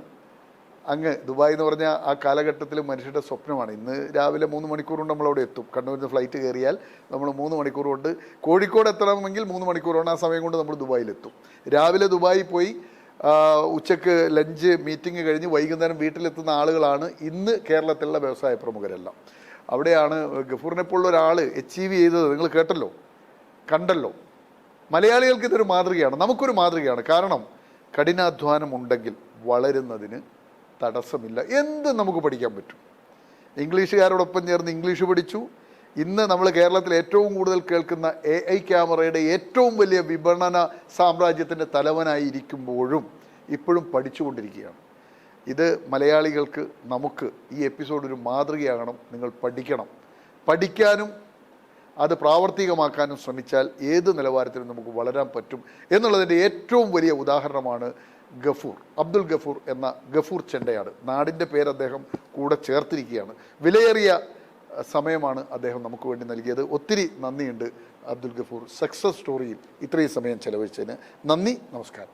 അങ്ങ് ദുബായ് എന്ന് പറഞ്ഞാൽ ആ കാലഘട്ടത്തിൽ മനുഷ്യരുടെ സ്വപ്നമാണ്. ഇന്ന് രാവിലെ 3 മണിക്കൂർ കൊണ്ട് നമ്മളവിടെ എത്തും. കണ്ണൂരിൽ നിന്ന് ഫ്ലൈറ്റ് കയറിയാൽ നമ്മൾ 3 മണിക്കൂർ കൊണ്ട് കോഴിക്കോട് എത്തണമെങ്കിൽ 3 മണിക്കൂറാണ്. ആ സമയം കൊണ്ട് നമ്മൾ ദുബായിലെത്തും. രാവിലെ ദുബായിൽ പോയി ഉച്ചക്ക് ലഞ്ച് മീറ്റിംഗ് കഴിഞ്ഞ് വൈകുന്നേരം വീട്ടിലെത്തുന്ന ആളുകളാണ് ഇന്ന് കേരളത്തിലുള്ള വ്യവസായ പ്രമുഖരെല്ലാം. അവിടെയാണ് ഗഫൂറിനെ പോലുള്ള ഒരാൾ അച്ചീവ് ചെയ്തത്. നിങ്ങൾ കേട്ടല്ലോ, കണ്ടല്ലോ. മലയാളികൾക്ക് ഇതൊരു മാതൃകയാണ്, നമുക്കൊരു മാതൃകയാണ്. കാരണം കഠിനാധ്വാനം ഉണ്ടെങ്കിൽ വളരുന്നതിന് തടസ്സമില്ല. എന്ത് നമുക്ക് പഠിക്കാൻ പറ്റും. ഇംഗ്ലീഷുകാരോടൊപ്പം ചേർന്ന് ഇംഗ്ലീഷ് പഠിച്ചു. ഇന്ന് നമ്മൾ കേരളത്തിൽ ഏറ്റവും കൂടുതൽ കേൾക്കുന്ന AI ക്യാമറയുടെ ഏറ്റവും വലിയ വിപണന സാമ്രാജ്യത്തിൻ്റെ തലവനായിരിക്കുമ്പോഴും ഇപ്പോഴും പഠിച്ചുകൊണ്ടിരിക്കുകയാണ്. ഇത് മലയാളികൾക്ക്, നമുക്ക് ഈ എപ്പിസോഡ് ഒരു മാതൃകയാകണം. നിങ്ങൾ പഠിക്കാനും അത് പ്രാവർത്തികമാക്കാനും ശ്രമിച്ചാൽ ഏത് നിലവാരത്തിലും നമുക്ക് വളരാൻ പറ്റും എന്നുള്ളതിൻ്റെ ഏറ്റവും വലിയ ഉദാഹരണമാണ് ഗഫൂർ, അബ്ദുൽ ഗഫൂർ എന്ന ഗഫൂർ ചെണ്ടയാട്. നാടിൻ്റെ പേര് അദ്ദേഹം കൂടെ ചേർത്തിരിക്കുകയാണ്. വിലയേറിയ സമയമാണ് അദ്ദേഹം നമുക്ക് വേണ്ടി നൽകിയത്. ഒത്തിരി നന്ദിയുണ്ട് അബ്ദുൽ ഗഫൂർ. സക്സസ് സ്റ്റോറിയിൽ ഇത്രയും സമയം ചെലവഴിച്ചതിന് നന്ദി, നമസ്കാരം.